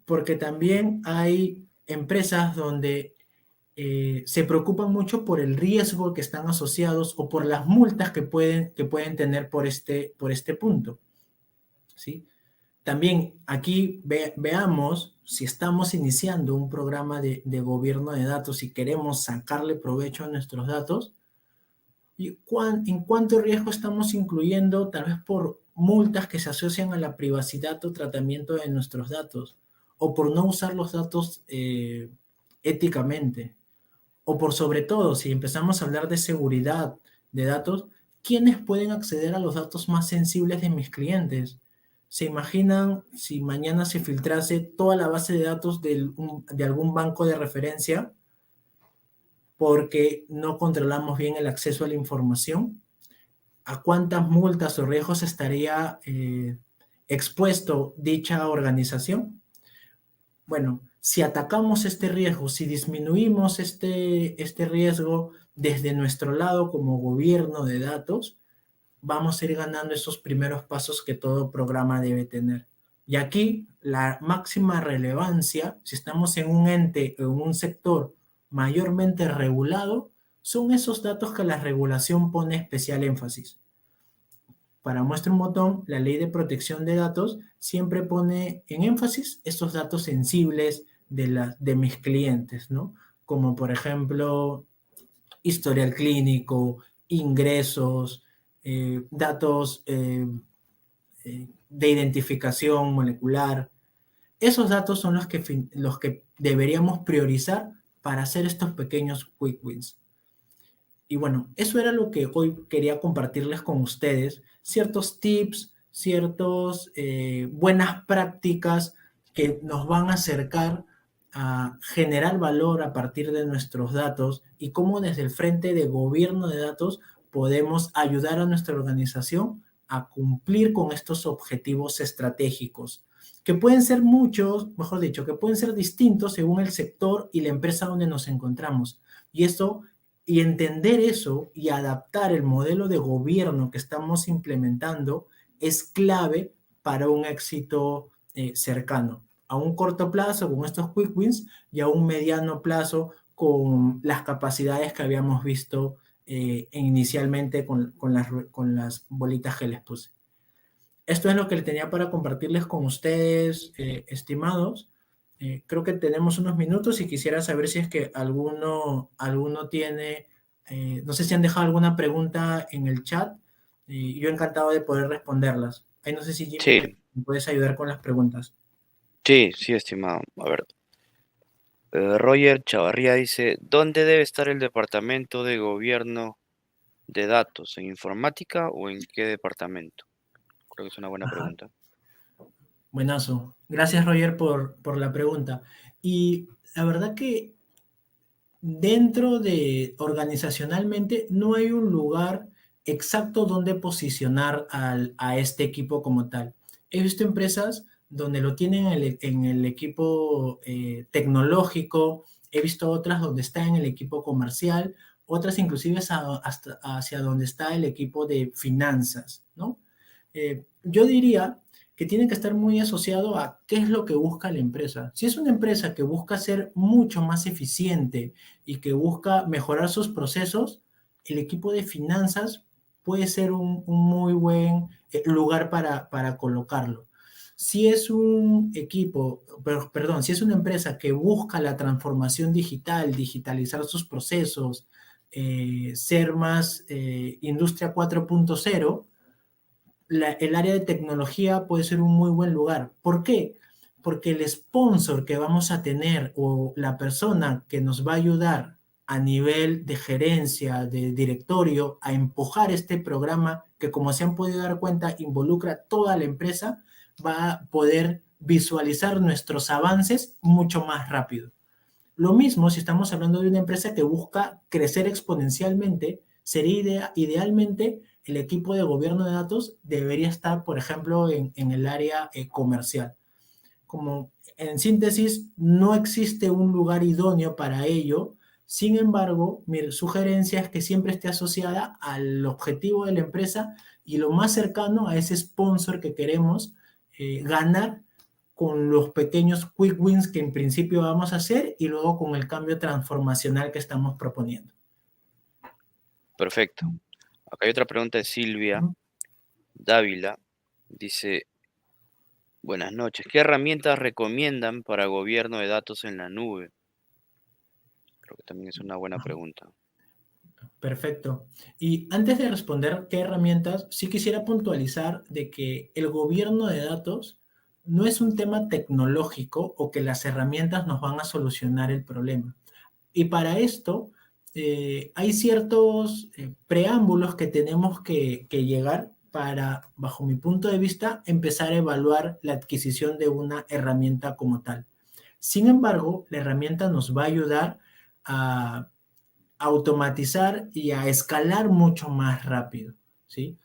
porque también hay empresas donde se preocupan mucho por el riesgo que están asociados o por las multas que pueden tener por este punto, ¿sí? También aquí veamos si estamos iniciando un programa de gobierno de datos y queremos sacarle provecho a nuestros datos, y en cuánto riesgo estamos incluyendo, tal vez por multas que se asocian a la privacidad o tratamiento de nuestros datos, o por no usar los datos éticamente, o por sobre todo, si empezamos a hablar de seguridad de datos, ¿quiénes pueden acceder a los datos más sensibles de mis clientes? ¿Se imaginan si mañana se filtrase toda la base de datos de algún banco de referencia porque no controlamos bien el acceso a la información? ¿A cuántas multas o riesgos estaría expuesto dicha organización? Bueno, si atacamos este riesgo, si disminuimos este riesgo desde nuestro lado como gobierno de datos, vamos a ir ganando esos primeros pasos que todo programa debe tener. Y aquí la máxima relevancia, si estamos en un ente o en un sector mayormente regulado, son esos datos que la regulación pone especial énfasis. Para muestra un botón, la ley de protección de datos siempre pone en énfasis estos datos sensibles de mis clientes, ¿no? Como por ejemplo, historial clínico, ingresos, datos de identificación molecular. Esos datos son los que deberíamos priorizar para hacer estos pequeños quick wins. Y bueno, eso era lo que hoy quería compartirles con ustedes, ciertos tips, ciertas buenas prácticas que nos van a acercar a generar valor a partir de nuestros datos y cómo desde el frente de gobierno de datos podemos ayudar a nuestra organización a cumplir con estos objetivos estratégicos, que pueden ser muchos, mejor dicho, que pueden ser distintos según el sector y la empresa donde nos encontramos. Y esto y entender eso y adaptar el modelo de gobierno que estamos implementando es clave para un éxito cercano. A un corto plazo con estos quick wins y a un mediano plazo con las capacidades que habíamos visto inicialmente con las bolitas que les puse. Esto es lo que tenía para compartirles con ustedes, estimados. Creo que tenemos unos minutos y quisiera saber si es que alguno tiene, no sé si han dejado alguna pregunta en el chat y yo encantado de poder responderlas. Ahí no sé si Jimmy Sí, me puedes ayudar con las preguntas. sí, estimado. A ver, Roger Chavarría dice, ¿dónde debe estar el departamento de gobierno de datos? ¿En informática o en qué departamento? Creo que es una buena Ajá, pregunta. buenazo. Gracias, Roger, por la pregunta. Y la verdad que dentro de organizacionalmente no hay un lugar exacto donde posicionar a este equipo como tal. He visto empresas donde lo tienen en el equipo tecnológico, he visto otras donde está en el equipo comercial otras inclusive hasta hacia donde está el equipo de finanzas, ¿no? Yo diría que tiene que estar muy asociado a qué es lo que busca la empresa. Si es una empresa que busca ser mucho más eficiente y que busca mejorar sus procesos, el equipo de finanzas puede ser un muy buen lugar para colocarlo. Si es un equipo, perdón, si es una empresa que busca la transformación digital, digitalizar sus procesos, ser más industria 4.0, el área de tecnología puede ser un muy buen lugar. ¿Por qué? Porque el sponsor que vamos a tener o la persona que nos va a ayudar a nivel de gerencia, de directorio, a empujar este programa que, como se han podido dar cuenta, involucra toda la empresa, va a poder visualizar nuestros avances mucho más rápido. Lo mismo si estamos hablando de una empresa que busca crecer exponencialmente, sería idealmente el equipo de gobierno de datos debería estar, por ejemplo, en el área comercial. Como en síntesis, no existe un lugar idóneo para ello. Sin embargo, mi sugerencia es que siempre esté asociada al objetivo de la empresa y lo más cercano a ese sponsor que queremos ganar con los pequeños quick wins que en principio vamos a hacer y luego con el cambio transformacional que estamos proponiendo. Perfecto. Acá hay otra pregunta de Silvia Dávila. Dice, buenas noches. ¿Qué herramientas recomiendan para gobierno de datos en la nube? Creo que también es una buena pregunta. Perfecto. Y antes de responder qué herramientas, sí quisiera puntualizar de que el gobierno de datos no es un tema tecnológico o que las herramientas nos van a solucionar el problema. Y para esto hay ciertos preámbulos que tenemos que llegar para, bajo mi punto de vista, empezar a evaluar la adquisición de una herramienta como tal. Sin embargo, la herramienta nos va a ayudar a automatizar y a escalar mucho más rápido, ¿sí?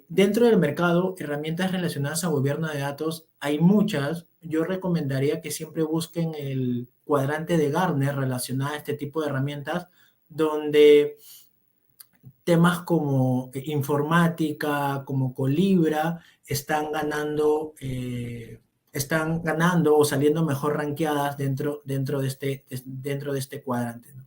Dentro del mercado, herramientas relacionadas a gobierno de datos, hay muchas. Yo recomendaría que siempre busquen el cuadrante de Gartner relacionado a este tipo de herramientas, donde temas como informática, como Colibra, están ganando o saliendo mejor rankeadas dentro de este cuadrante, ¿no?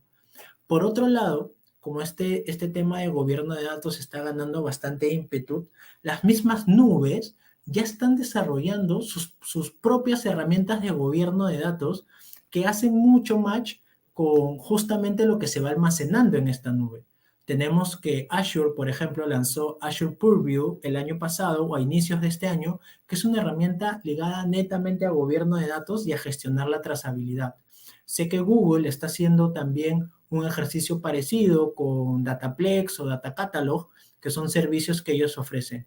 Por otro lado, como este tema de gobierno de datos está ganando bastante ímpetu, las mismas nubes ya están desarrollando sus propias herramientas de gobierno de datos que hacen mucho match con justamente lo que se va almacenando en esta nube. Tenemos que Azure, por ejemplo, lanzó Azure Purview el año pasado o a inicios de este año, que es una herramienta ligada netamente a gobierno de datos y a gestionar la trazabilidad. Sé que Google está haciendo también un ejercicio parecido con Dataplex o Data Catalog, que son servicios que ellos ofrecen.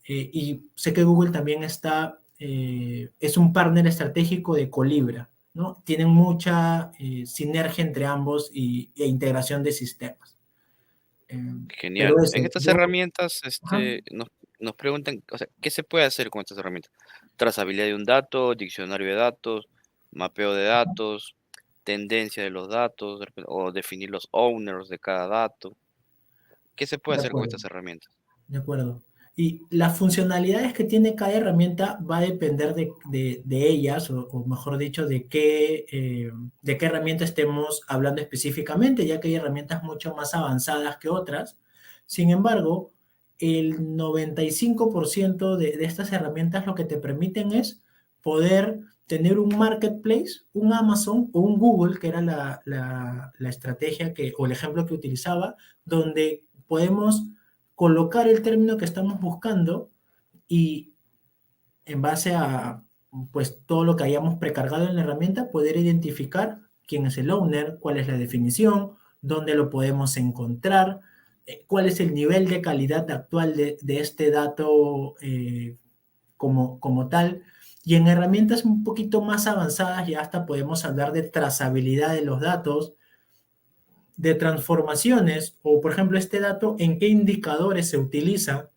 Y sé que Google también es un partner estratégico de Colibra, ¿no? Tienen mucha sinergia entre ambos e integración de sistemas. Pero Genial. En eso, estas yo, herramientas, ajá, nos preguntan, o sea, ¿qué se puede hacer con estas herramientas? Trazabilidad de un dato, diccionario de datos, mapeo de datos, tendencia de los datos, o definir los owners de cada dato. ¿Qué se puede de hacer con acuerdo. estas herramientas? De acuerdo. Y las funcionalidades que tiene cada herramienta va a depender de ellas, o mejor dicho, de qué herramienta estemos hablando específicamente, ya que hay herramientas mucho más avanzadas que otras. Sin embargo, el 95% de estas herramientas lo que te permiten es poder tener un marketplace, un Amazon o un Google, que era la estrategia o el ejemplo que utilizaba, donde podemos colocar el término que estamos buscando y en base a pues todo lo que hayamos precargado en la herramienta, poder identificar quién es el owner, cuál es la definición, dónde lo podemos encontrar, cuál es el nivel de calidad actual de este dato como tal. Y en herramientas un poquito más avanzadas ya hasta podemos hablar de trazabilidad de los datos, de transformaciones, o por ejemplo este dato, en qué indicadores se utiliza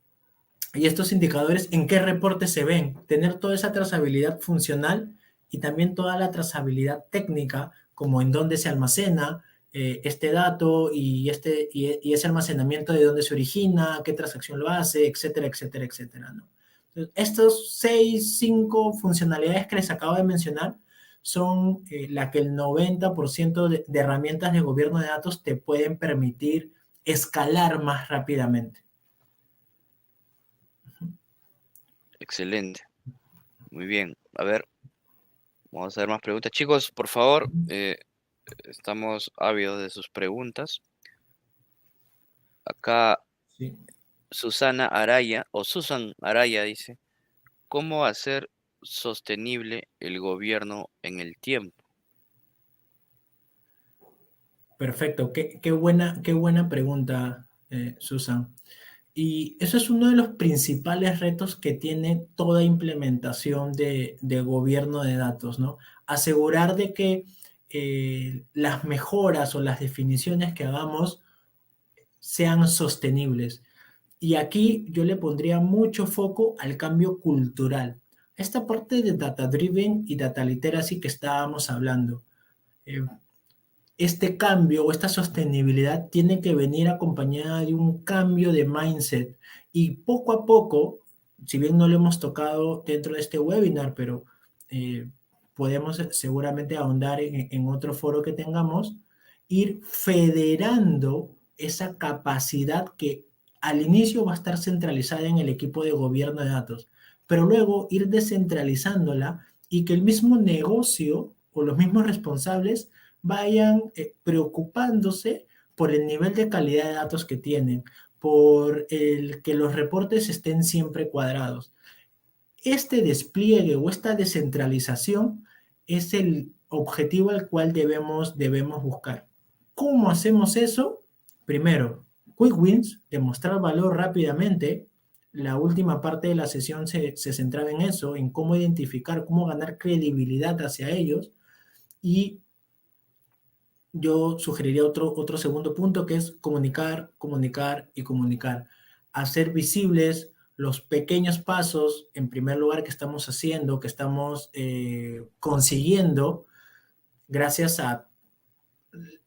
y estos indicadores en qué reportes se ven. Tener toda esa trazabilidad funcional y también toda la trazabilidad técnica, como en dónde se almacena, este dato y ese almacenamiento de dónde se origina, qué transacción lo hace, etcétera, etcétera, etcétera, ¿no? Entonces, estos 5 funcionalidades que les acabo de mencionar son la que el 90% de herramientas de gobierno de datos te pueden permitir escalar más rápidamente. Excelente. Muy bien. A ver, vamos a ver más preguntas. Chicos, por favor, estamos ávidos de sus preguntas. Acá Sí. Susana Araya, o Susan Araya dice, ¿cómo hacer sostenible el gobierno en el tiempo? Perfecto, qué buena pregunta, Susan. Y eso es uno de los principales retos que tiene toda implementación de gobierno de datos, ¿no? Asegurar de que las mejoras o las definiciones que hagamos sean sostenibles. Y aquí yo le pondría mucho foco al cambio cultural. Esta parte de data driven y data literacy que estábamos hablando. Eh, este cambio o esta sostenibilidad tiene que venir acompañada de un cambio de mindset y poco a poco, si bien no lo hemos tocado dentro de este webinar, pero eh, podemos seguramente ahondar en otro foro que tengamos, ir federando esa capacidad que al inicio va a estar centralizada en el equipo de gobierno de datos, pero luego ir descentralizándola y que el mismo negocio o los mismos responsables vayan preocupándose por el nivel de calidad de datos que tienen, por el que los reportes estén siempre cuadrados. Este despliegue o esta descentralización es el objetivo al cual debemos buscar. ¿Cómo hacemos eso? Primero, quick wins, demostrar valor rápidamente. La última parte de la sesión se centraba en eso, en cómo identificar, cómo ganar credibilidad hacia ellos. Y yo sugeriría otro segundo punto que es comunicar, comunicar y comunicar. Hacer visibles los pequeños pasos, en primer lugar, que estamos haciendo, que estamos consiguiendo gracias a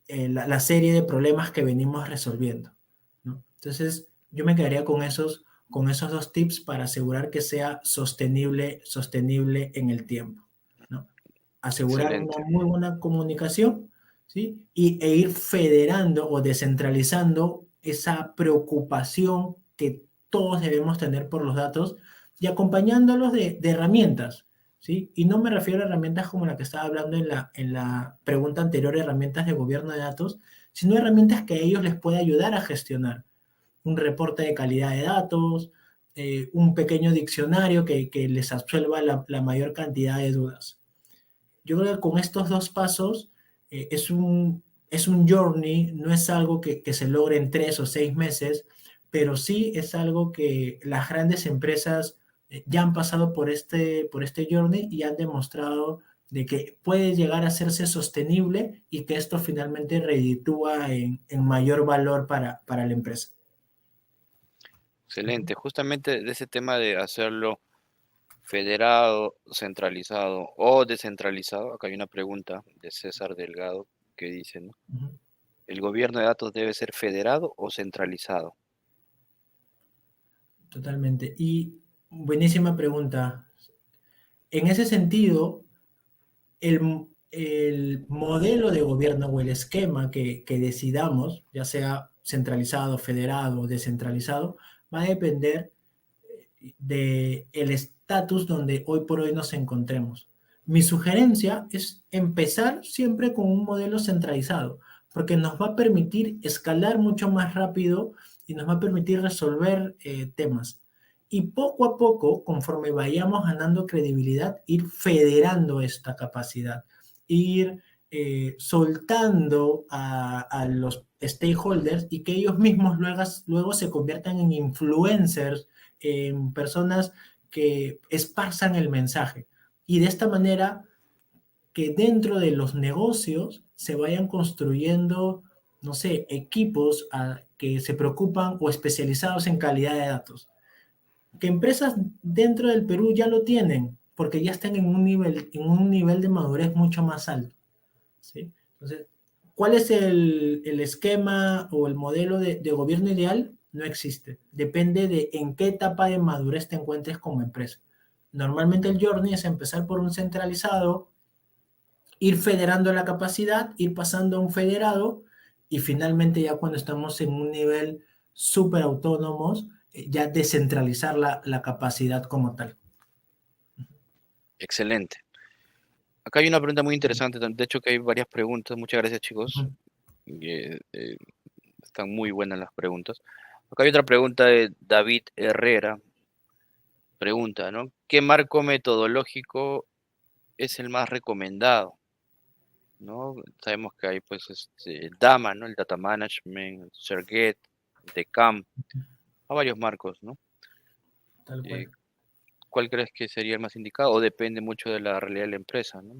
la serie de problemas que venimos resolviendo, ¿no? Entonces, yo me quedaría con esos 2 tips para asegurar que sea sostenible en el tiempo, ¿no? Asegurar una Excelente, muy buena comunicación, ¿sí? E ir federando o descentralizando esa preocupación que todos debemos tener por los datos y acompañándolos de herramientas, ¿sí? Y no me refiero a herramientas como la que estaba hablando en la pregunta anterior, herramientas de gobierno de datos, sino herramientas que a ellos les puede ayudar a gestionar un reporte de calidad de datos, un pequeño diccionario que les absuelva la mayor cantidad de dudas. Yo creo que con estos 2 pasos es un journey, no es algo que se logre en 3 o 6 meses, pero sí es algo que las grandes empresas ya han pasado por este journey y han demostrado de que puede llegar a hacerse sostenible y que esto finalmente reditúa en mayor valor para la empresa. excelente. Justamente de ese tema de hacerlo federado, centralizado o descentralizado, acá hay una pregunta de César Delgado que dice, ¿no? Ujú. ¿El gobierno de datos debe ser federado o centralizado? Totalmente. Y buenísima pregunta. En ese sentido, el modelo de gobierno o el esquema que decidamos, ya sea centralizado, federado o descentralizado, va a depender del estatus donde hoy por hoy nos encontremos. Mi sugerencia es empezar siempre con un modelo centralizado, porque nos va a permitir escalar mucho más rápido y nos va a permitir resolver temas. Y poco a poco, conforme vayamos ganando credibilidad, ir federando esta capacidad, ir soltando a los stakeholders y que ellos mismos luego se conviertan en influencers, en personas que esparzan el mensaje. Y de esta manera que dentro de los negocios se vayan construyendo, no sé, equipos que se preocupan o especializados en calidad de datos. Que empresas dentro del Perú ya lo tienen, porque ya están en un nivel de madurez mucho más alto, ¿sí? Entonces, ¿Cuál es el esquema o el modelo de gobierno ideal? No existe. Depende de en qué etapa de madurez te encuentres como empresa. Normalmente el journey es empezar por un centralizado, ir federando la capacidad, ir pasando a un federado y finalmente ya cuando estamos en un nivel súper autónomos, ya descentralizar la capacidad como tal. Excelente. Acá hay una pregunta muy interesante, de hecho que hay varias preguntas, muchas gracias chicos, están muy buenas las preguntas. Acá hay otra pregunta de David Herrera, pregunta, ¿no? ¿Qué marco metodológico es el más recomendado? ¿No? Sabemos que hay pues DAMA, ¿no? El Data Management, el Serget, DECAMP, hay varios marcos, ¿no? Tal Eh, cual. ¿Cuál crees que sería el más indicado? O depende mucho de la realidad de la empresa, ¿no?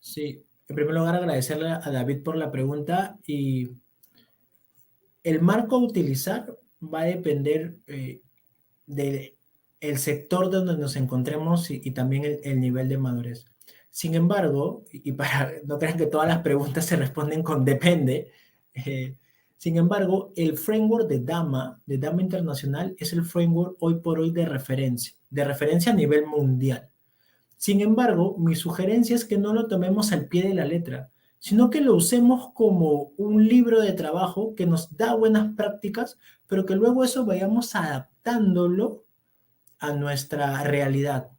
Sí, en primer lugar agradecerle a David por la pregunta y el marco a utilizar va a depender de el sector donde nos encontremos y también el nivel de madurez. Sin embargo, y para no crean que todas las preguntas se responden con depende, eh, sin embargo, el framework de Dama Internacional, es el framework hoy por hoy de referencia a nivel mundial. Sin embargo, mi sugerencia es que no lo tomemos al pie de la letra, sino que lo usemos como un libro de trabajo que nos da buenas prácticas, pero que luego eso vayamos adaptándolo a nuestra realidad.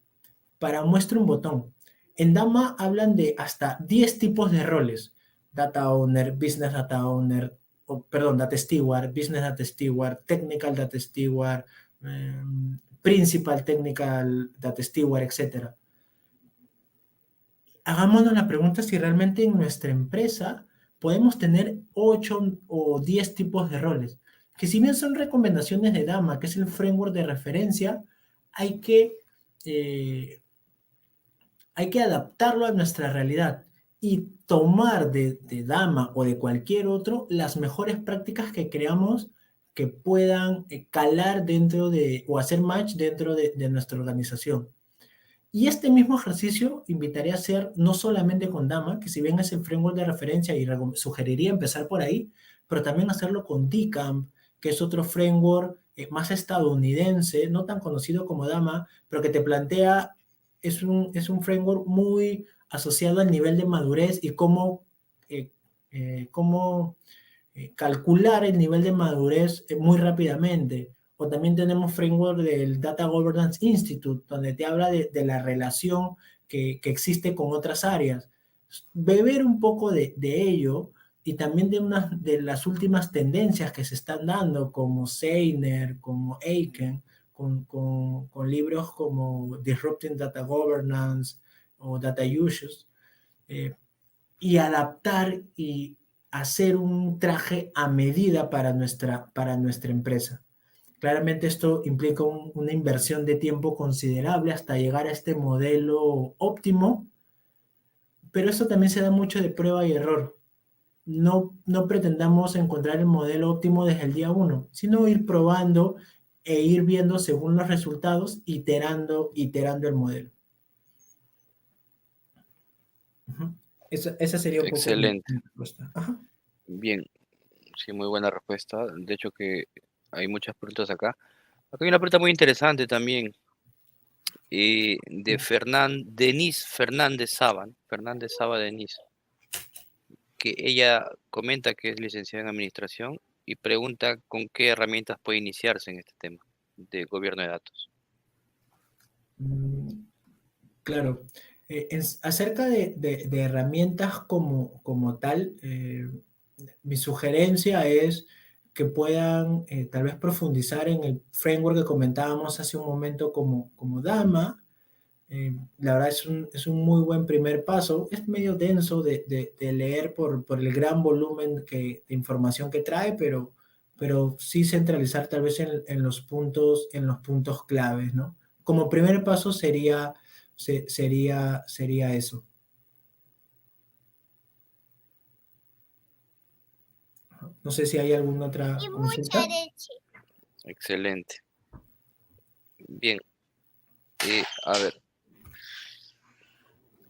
Para muestra un botón. En Dama hablan de hasta 10 tipos de roles. Data Owner, Business Data Owner, perdón, Data Steward, Business Data Steward, Technical Data Steward, Principal Technical Data Steward, etc. Hagámonos la pregunta si realmente en nuestra empresa podemos tener 8 o 10 tipos de roles, que si bien son recomendaciones de Dama, que es el framework de referencia, hay que, eh, hay que adaptarlo a nuestra realidad y tomar de Dama o de cualquier otro las mejores prácticas que creamos que puedan calar dentro de o hacer match dentro de nuestra organización. Y este mismo ejercicio invitaría a hacer no solamente con Dama, que si bien es el framework de referencia y sugeriría empezar por ahí, pero también hacerlo con DCAMP, que es otro framework más estadounidense, no tan conocido como Dama, pero que te plantea, es un framework muy asociado al nivel de madurez y eh, cómo calcular el nivel de madurez muy rápidamente. O también tenemos framework del Data Governance Institute, donde te habla de la relación que existe con otras áreas. Beber un poco de ello y también de las últimas tendencias que se están dando, como Seiner, como Aiken, con libros como Disrupting Data Governance o Data Issues, y adaptar y hacer un traje a medida para nuestra empresa. Claramente esto implica una inversión de tiempo considerable hasta llegar a este modelo óptimo, pero esto también se da mucho de prueba y error. No pretendamos encontrar el modelo óptimo desde el día uno, sino ir probando e ir viendo según los resultados, iterando el modelo. Esa sería un poco mi Excelente. respuesta. Ajá. Bien, sí, muy buena respuesta. De hecho que hay muchas preguntas acá. Acá hay una pregunta muy interesante también, de Denise Fernández Saba, ¿no? Fernández Saba Denise, que ella comenta que es licenciada en administración y pregunta con qué herramientas puede iniciarse en este tema de gobierno de datos. Claro. Acerca de herramientas como tal, mi sugerencia es que puedan tal vez profundizar en el framework que comentábamos hace un momento como Dama. La verdad es un muy buen primer paso. Es medio denso de leer por el gran volumen de información que trae, pero sí centralizar tal vez en los puntos claves, ¿no? Como primer paso sería eso. No sé si hay alguna otra consulta. Excelente. Bien, a ver,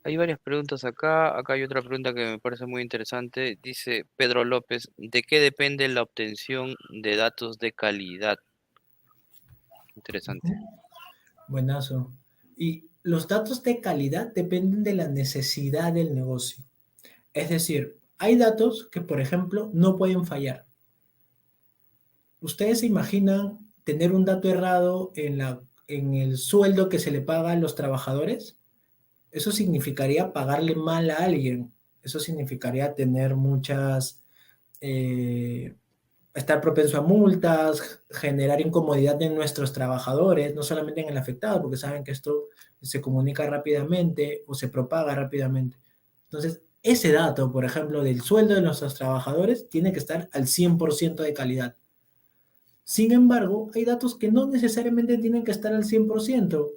Hay varias preguntas acá. Acá hay otra pregunta que me parece muy interesante. Dice Pedro López, ¿de qué depende la obtención de datos de calidad? Interesante. Ujú. Buenazo. Y los datos de calidad dependen de la necesidad del negocio. Es decir, hay datos que, por ejemplo, no pueden fallar. ¿Ustedes se imaginan tener un dato errado en el sueldo que se le paga a los trabajadores? Eso significaría pagarle mal a alguien. Eso significaría tener eh, estar propenso a multas, generar incomodidad en nuestros trabajadores, no solamente en el afectado, porque saben que esto se comunica rápidamente o se propaga rápidamente. Entonces, ese dato, por ejemplo, del sueldo de nuestros trabajadores, tiene que estar al 100% de calidad. Sin embargo, hay datos que no necesariamente tienen que estar al 100%,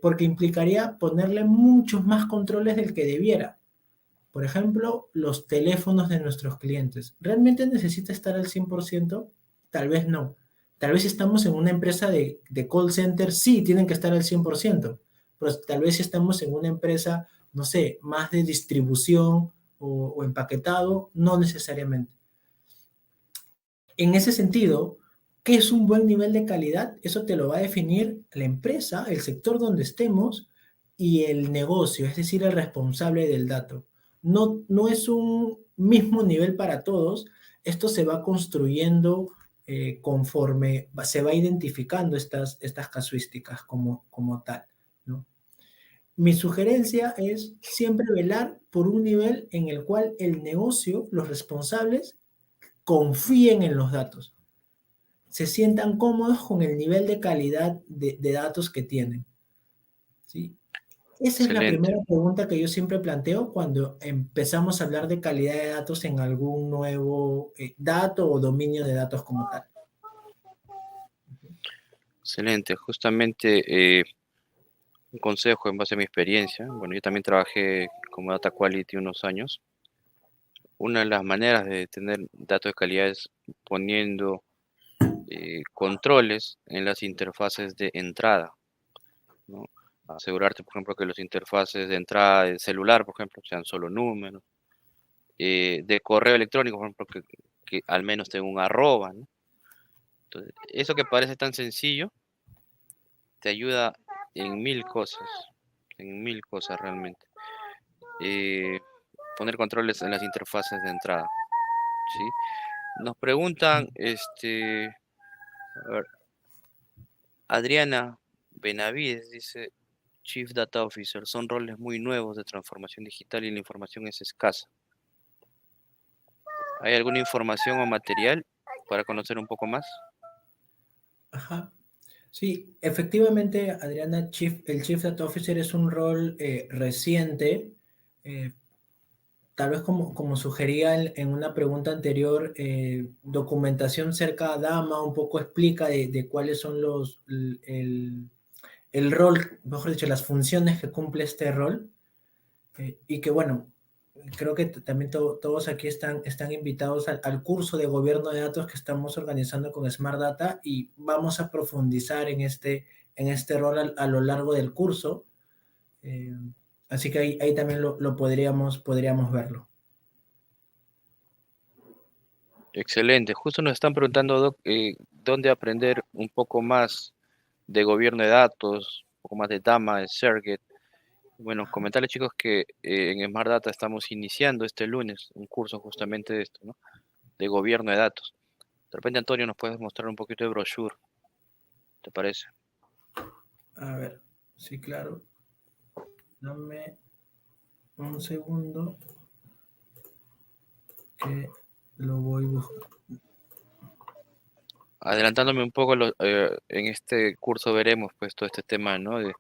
porque implicaría ponerle muchos más controles del que debiera. Por ejemplo, los teléfonos de nuestros clientes. ¿Realmente necesita estar al 100%? Tal vez no. Tal vez si estamos en una empresa de call center, sí, tienen que estar al 100%. Pero tal vez si estamos en una empresa, no sé, más de distribución o empaquetado, no necesariamente. En ese sentido, ¿qué es un buen nivel de calidad? Eso te lo va a definir la empresa, el sector donde estemos y el negocio, es decir, el responsable del dato. No es un mismo nivel para todos, esto se va construyendo conforme se va identificando estas casuísticas como tal, ¿no? Mi sugerencia es siempre velar por un nivel en el cual el negocio, los responsables, confíen en los datos, se sientan cómodos con el nivel de calidad de datos que tienen, ¿sí? Esa es la Excelente. primera pregunta que yo siempre planteo cuando empezamos a hablar de calidad de datos en algún nuevo dato o dominio de datos como tal. Excelente. Justamente un consejo en base a mi experiencia. Bueno, yo también trabajé como Data Quality unos años. Una de las maneras de tener datos de calidad es poniendo controles en las interfaces de entrada, ¿no? Asegurarte, por ejemplo, que los interfaces de entrada de celular, por ejemplo, sean solo números. De correo electrónico, por ejemplo, que al menos tenga un arroba, ¿no? Entonces, eso que parece tan sencillo, te ayuda en mil cosas realmente. Eh, Poner controles en las interfaces de entrada, ¿sí? Nos preguntan, a ver, Adriana Benavides dice, Chief Data Officer, son roles muy nuevos de transformación digital y la información es escasa. ¿Hay alguna información o material para conocer un poco más? Ajá. Sí, efectivamente, Adriana, el Chief Data Officer es un rol reciente. eh, Tal vez como sugería en una pregunta anterior, documentación cerca a Dama un poco explica de cuáles son el rol, mejor dicho, las funciones que cumple este rol. Y que bueno, creo que también todos aquí están invitados al curso de gobierno de datos que estamos organizando con Smart Data y vamos a profundizar en este rol a lo largo del curso. Eh, Así que ahí también lo podríamos verlo. Excelente. Justo nos están preguntando, Doc, dónde aprender un poco más de gobierno de datos, un poco más de DAMA, de Serget. Bueno, comentarles chicos que en Smart Data estamos iniciando este lunes un curso justamente de esto, ¿no? De gobierno de datos. De repente, Antonio, nos puedes mostrar un poquito de brochure, ¿te parece? A ver, sí, claro. Dame un segundo que lo voy buscando. Adelantándome un poco, en este curso veremos pues todo este tema, ¿no? De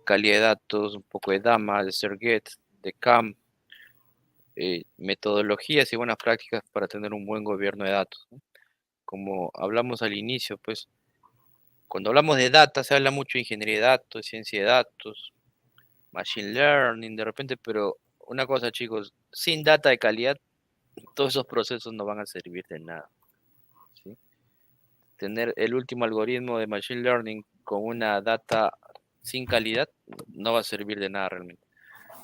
calidad de datos, un poco de DAMA, de Serget, de CAM, metodologías y buenas prácticas para tener un buen gobierno de datos, ¿no? Como hablamos al inicio, pues cuando hablamos de data se habla mucho de ingeniería de datos, ciencia de datos, machine learning, de repente, pero una cosa, chicos, sin data de calidad, todos esos procesos no van a servir de nada, ¿sí? Tener el último algoritmo de machine learning con una data sin calidad no va a servir de nada realmente.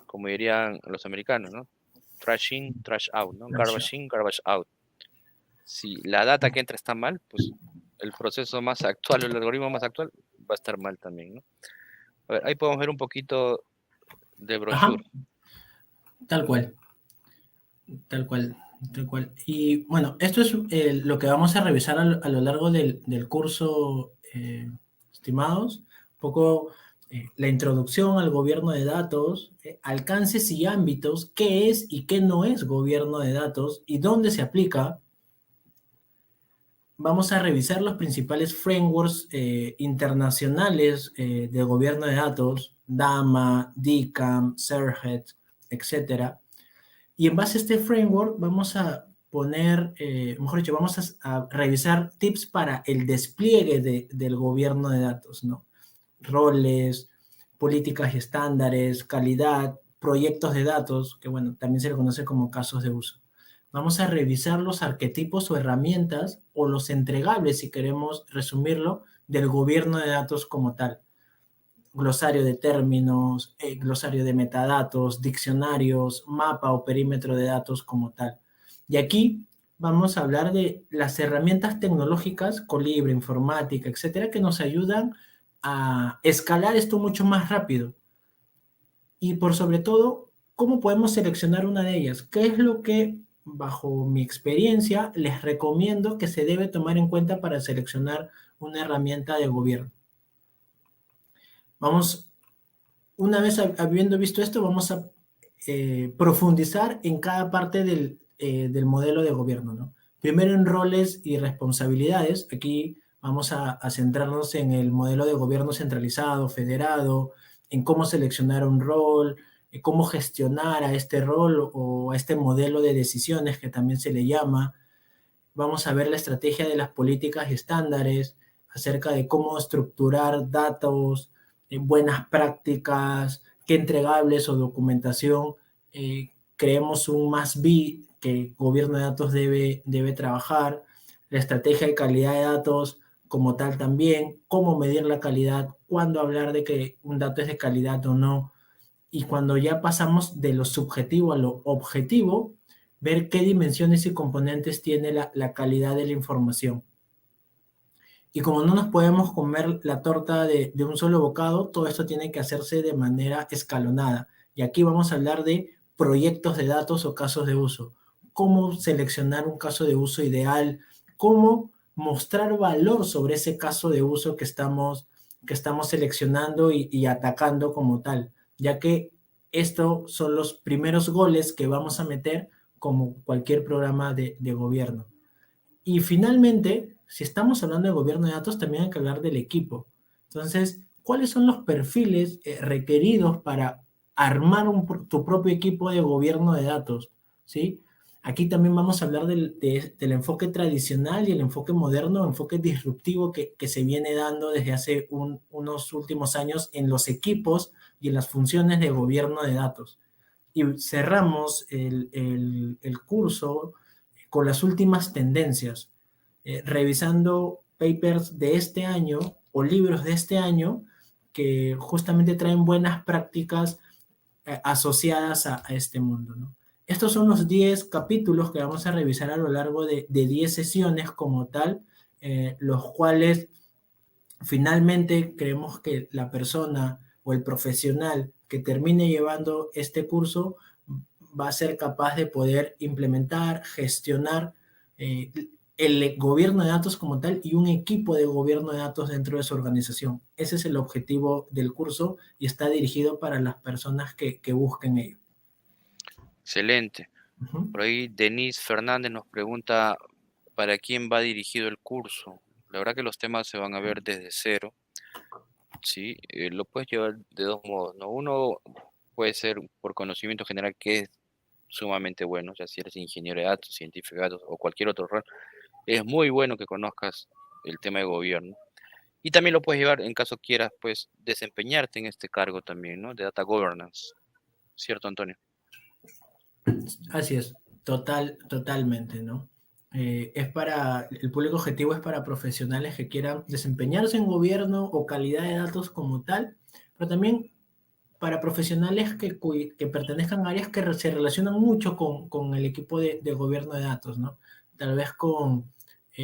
como dirían los americanos, ¿no? Trash in, trash out, ¿no? Gracias. Garbage in, garbage out. Si la data que entra está mal, pues el proceso más actual, el algoritmo más actual va a estar mal también, ¿no? A ver, ahí podemos ver un poquito de Ajá, brochure. tal cual, tal cual, tal cual. Y bueno, esto es lo que vamos a revisar a lo largo del curso, estimados. Un poco la introducción al gobierno de datos, alcances y ámbitos, qué es y qué no es gobierno de datos y dónde se aplica. Vamos a revisar los principales frameworks internacionales de gobierno de datos, DAMA, DCAM, Serhet, etcétera. Y en base a este framework vamos a poner, mejor dicho, vamos a revisar tips para el despliegue del gobierno de datos, ¿no? Roles, políticas y estándares, calidad, proyectos de datos, que bueno, también se le conoce como casos de uso. Vamos a revisar los arquetipos o herramientas o los entregables, si queremos resumirlo, del gobierno de datos como tal. Glosario de términos, glosario de metadatos, diccionarios, mapa o perímetro de datos como tal. Y aquí vamos a hablar de las herramientas tecnológicas, Colibri, informática, etcétera, que nos ayudan a escalar esto mucho más rápido. Y por sobre todo, ¿cómo podemos seleccionar una de ellas? ¿Qué es lo que, bajo mi experiencia, les recomiendo que se debe tomar en cuenta para seleccionar una herramienta de gobierno? Vamos, una vez habiendo visto esto, vamos a profundizar en cada parte del modelo de gobierno, ¿no? Primero en roles y responsabilidades. Aquí vamos a centrarnos en el modelo de gobierno centralizado, federado, en cómo seleccionar un rol, cómo gestionar a este rol o a este modelo de decisiones que también se le llama. Vamos a ver la estrategia de las políticas y estándares acerca de cómo estructurar datos, buenas prácticas, qué entregables o documentación creemos un must be que gobierno de datos debe trabajar, la estrategia de calidad de datos como tal también, cómo medir la calidad, cuándo hablar de que un dato es de calidad o no, y cuando ya pasamos de lo subjetivo a lo objetivo, ver qué dimensiones y componentes tiene la calidad de la información. Y como no nos podemos comer la torta de un solo bocado, todo esto tiene que hacerse de manera escalonada. Y aquí vamos a hablar de proyectos de datos o casos de uso. Cómo seleccionar un caso de uso ideal, cómo mostrar valor sobre ese caso de uso que estamos seleccionando y atacando como tal, ya que estos son los primeros goles que vamos a meter como cualquier programa de gobierno. Y finalmente, si estamos hablando de gobierno de datos, también hay que hablar del equipo. Entonces, ¿cuáles son los perfiles requeridos para armar tu propio equipo de gobierno de datos? ¿Sí? Aquí también vamos a hablar del enfoque tradicional y el enfoque moderno, enfoque disruptivo que se viene dando desde hace unos últimos años en los equipos y en las funciones de gobierno de datos. Y cerramos el curso con las últimas tendencias, revisando papers de este año o libros de este año que justamente traen buenas prácticas asociadas a este mundo, ¿no? Estos son los 10 capítulos que vamos a revisar a lo largo de 10 sesiones como tal, los cuales finalmente creemos que la persona o el profesional que termine llevando este curso va a ser capaz de poder implementar, gestionar eh, el gobierno de datos como tal y un equipo de gobierno de datos dentro de su organización. Ese es el objetivo del curso y está dirigido para las personas que busquen ello. Excelente. Uh -huh. Por ahí Denise Fernández nos pregunta para quién va dirigido el curso. La verdad que los temas se van a ver desde cero, ¿sí? Lo puedes llevar de dos modos, ¿no? Uno puede ser por conocimiento general, que es sumamente bueno, o sea, si eres ingeniero de datos, científico de datos o cualquier otro rol, es muy bueno que conozcas el tema de gobierno. Y también lo puedes llevar en caso quieras, pues, desempeñarte en este cargo también, ¿no? De Data Governance. ¿Cierto, Antonio? Así es, totalmente, ¿no? El público objetivo es para profesionales que quieran desempeñarse en gobierno o calidad de datos como tal, pero también para profesionales que pertenezcan a áreas que se relacionan mucho con el equipo de gobierno de datos, ¿no? Tal vez con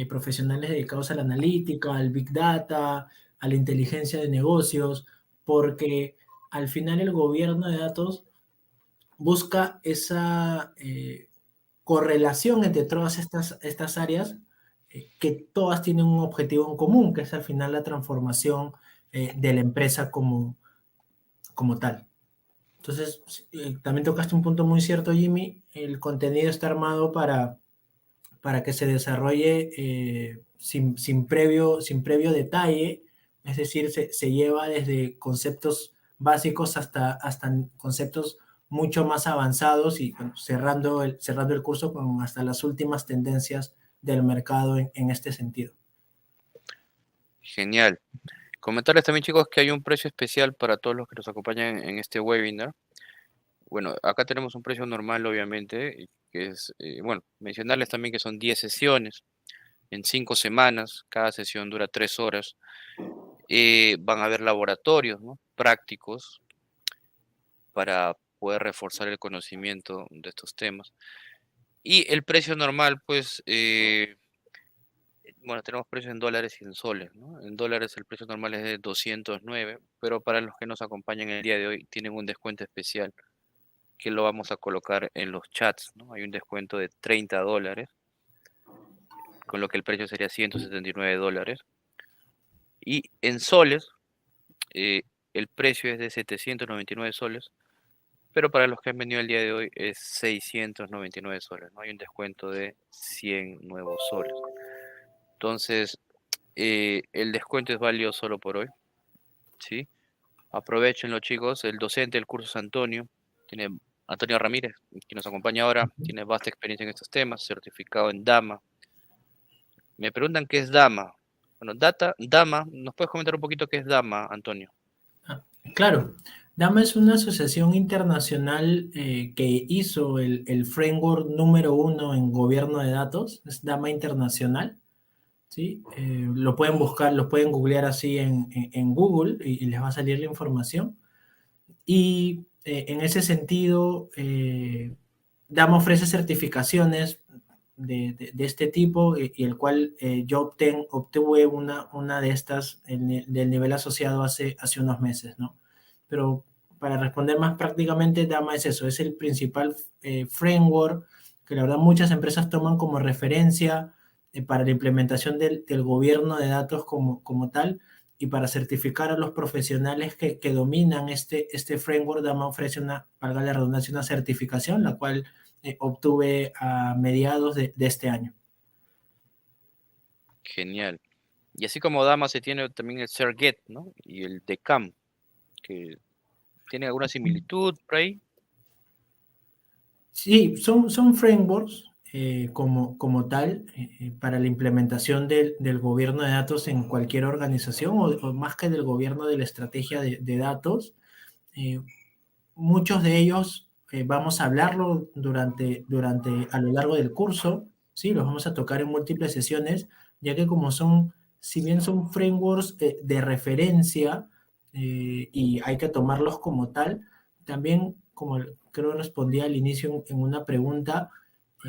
profesionales dedicados a la analítica, al big data, a la inteligencia de negocios, porque al final el gobierno de datos busca esa correlación entre todas estas áreas, que todas tienen un objetivo en común, que es al final la transformación de la empresa como tal. Entonces, también tocaste un punto muy cierto, Jimmy. El contenido está armado para que se desarrolle sin previo detalle, es decir, se lleva desde conceptos básicos hasta conceptos mucho más avanzados y bueno, cerrando el curso con hasta las últimas tendencias del mercado en este sentido. Genial. Comentarles también, chicos, que hay un precio especial para todos los que nos acompañan en este webinar. Bueno, acá tenemos un precio normal, obviamente, y que es, bueno, mencionarles también que son 10 sesiones en 5 semanas, cada sesión dura 3 horas. Van a haber laboratorios, ¿no?, prácticos para poder reforzar el conocimiento de estos temas. Y el precio normal, pues, bueno, tenemos precios en dólares y en soles, ¿no? En dólares el precio normal es de 209, pero para los que nos acompañan el día de hoy tienen un descuento especial que lo vamos a colocar en los chats, ¿no? Hay un descuento de $30, con lo que el precio sería $179. Y en soles, eh, el precio es de 799 soles, pero para los que han venido el día de hoy es 699 soles, ¿no? Hay un descuento de 100 nuevos soles. Entonces, el descuento es válido solo por hoy, ¿sí? Aprovechenlo, chicos. El docente del curso es Antonio, Antonio Ramírez, quien nos acompaña ahora, tiene vasta experiencia en estos temas, certificado en Dama. Me preguntan qué es Dama. Bueno, Dama, ¿nos puedes comentar un poquito qué es Dama, Antonio? Ah, claro, DAMA es una asociación internacional que hizo el framework número uno en gobierno de datos, es DAMA Internacional. ¿Sí? Lo pueden buscar, lo pueden googlear así en Google y les va a salir la información. Y en ese sentido, DAMA ofrece certificaciones de este tipo y el cual yo obtuve una de estas del nivel asociado hace unos meses, ¿no? Pero para responder más prácticamente, DAMA es eso, es el principal framework que la verdad muchas empresas toman como referencia para la implementación del gobierno de datos como tal y para certificar a los profesionales que dominan este framework. DAMA ofrece valga la redundancia, una certificación, la cual obtuve a mediados de este año. Genial. Y así como Dama se tiene también el Serget, ¿no? Y el DECAM, que tiene alguna similitud por ahí. Sí, son frameworks como tal para la implementación del gobierno de datos en cualquier organización o más que del gobierno de la estrategia de datos. Eh, Muchos de ellos vamos a hablarlo a lo largo del curso, ¿sí? Los vamos a tocar en múltiples sesiones, ya que si bien son frameworks de referencia y hay que tomarlos como tal, también, como creo respondí al inicio en una pregunta,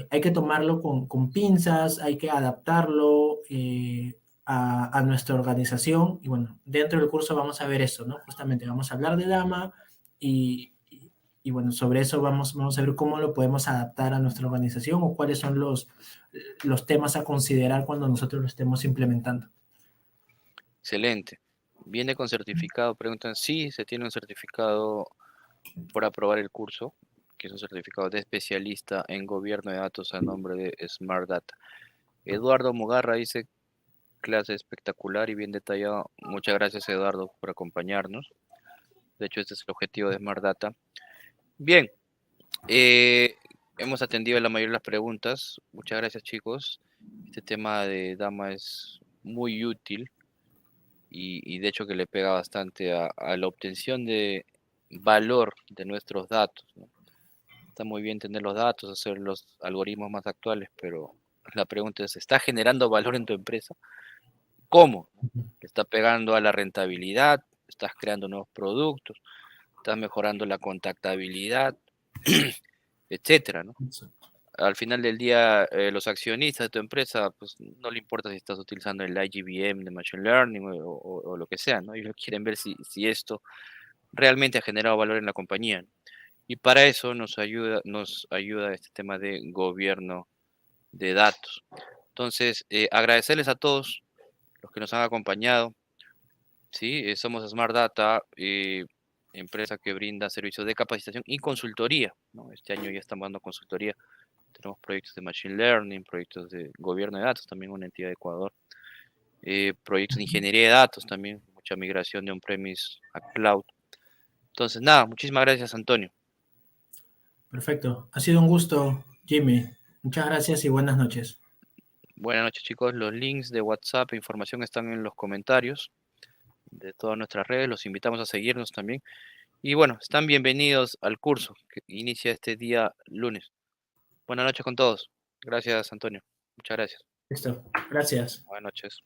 hay que tomarlo con pinzas, hay que adaptarlo a nuestra organización y bueno, dentro del curso vamos a ver eso, ¿no? Justamente vamos a hablar de Dama y, y bueno, sobre eso vamos a ver cómo lo podemos adaptar a nuestra organización o cuáles son los temas a considerar cuando nosotros lo estemos implementando. Excelente. ¿Viene con certificado? Preguntan, sí, se tiene un certificado por aprobar el curso, que es un certificado de especialista en gobierno de datos a nombre de Smart Data. Eduardo Mugarra dice, clase espectacular y bien detallada. Muchas gracias, Eduardo, por acompañarnos. De hecho, este es el objetivo de Smart Data. Bien, hemos atendido la mayoría de las preguntas. Muchas gracias, chicos. Este tema de Dama es muy útil y de hecho que le pega bastante a la obtención de valor de nuestros datos, ¿no? Está muy bien tener los datos, hacer los algoritmos más actuales, pero la pregunta es, ¿está generando valor en tu empresa? ¿Cómo? ¿Le está pegando a la rentabilidad? ¿Estás creando nuevos productos? estás mejorando la contactabilidad, etcétera, ¿no? Al final del día, los accionistas de tu empresa, pues no le importa si estás utilizando el IGBM de Machine Learning o lo que sea, ¿no? Ellos quieren ver si esto realmente ha generado valor en la compañía, ¿no? Y para eso nos ayuda este tema de gobierno de datos. Entonces, agradecerles a todos los que nos han acompañado, ¿sí? Somos Smart Data, empresa que brinda servicios de capacitación y consultoría, ¿no? Este año ya estamos dando consultoría. Tenemos proyectos de Machine Learning, proyectos de gobierno de datos, también una entidad de Ecuador, proyectos de ingeniería de datos también, mucha migración de on-premise a cloud. Entonces, nada, muchísimas gracias, Antonio. Perfecto. Ha sido un gusto, Jimmy. Muchas gracias y buenas noches. Buenas noches, chicos. Los links de WhatsApp e información están en los comentarios de todas nuestras redes. Los invitamos a seguirnos también. Y bueno, están bienvenidos al curso que inicia este día lunes. Buenas noches con todos. Gracias, Antonio. Muchas gracias. Listo. Gracias. Buenas noches.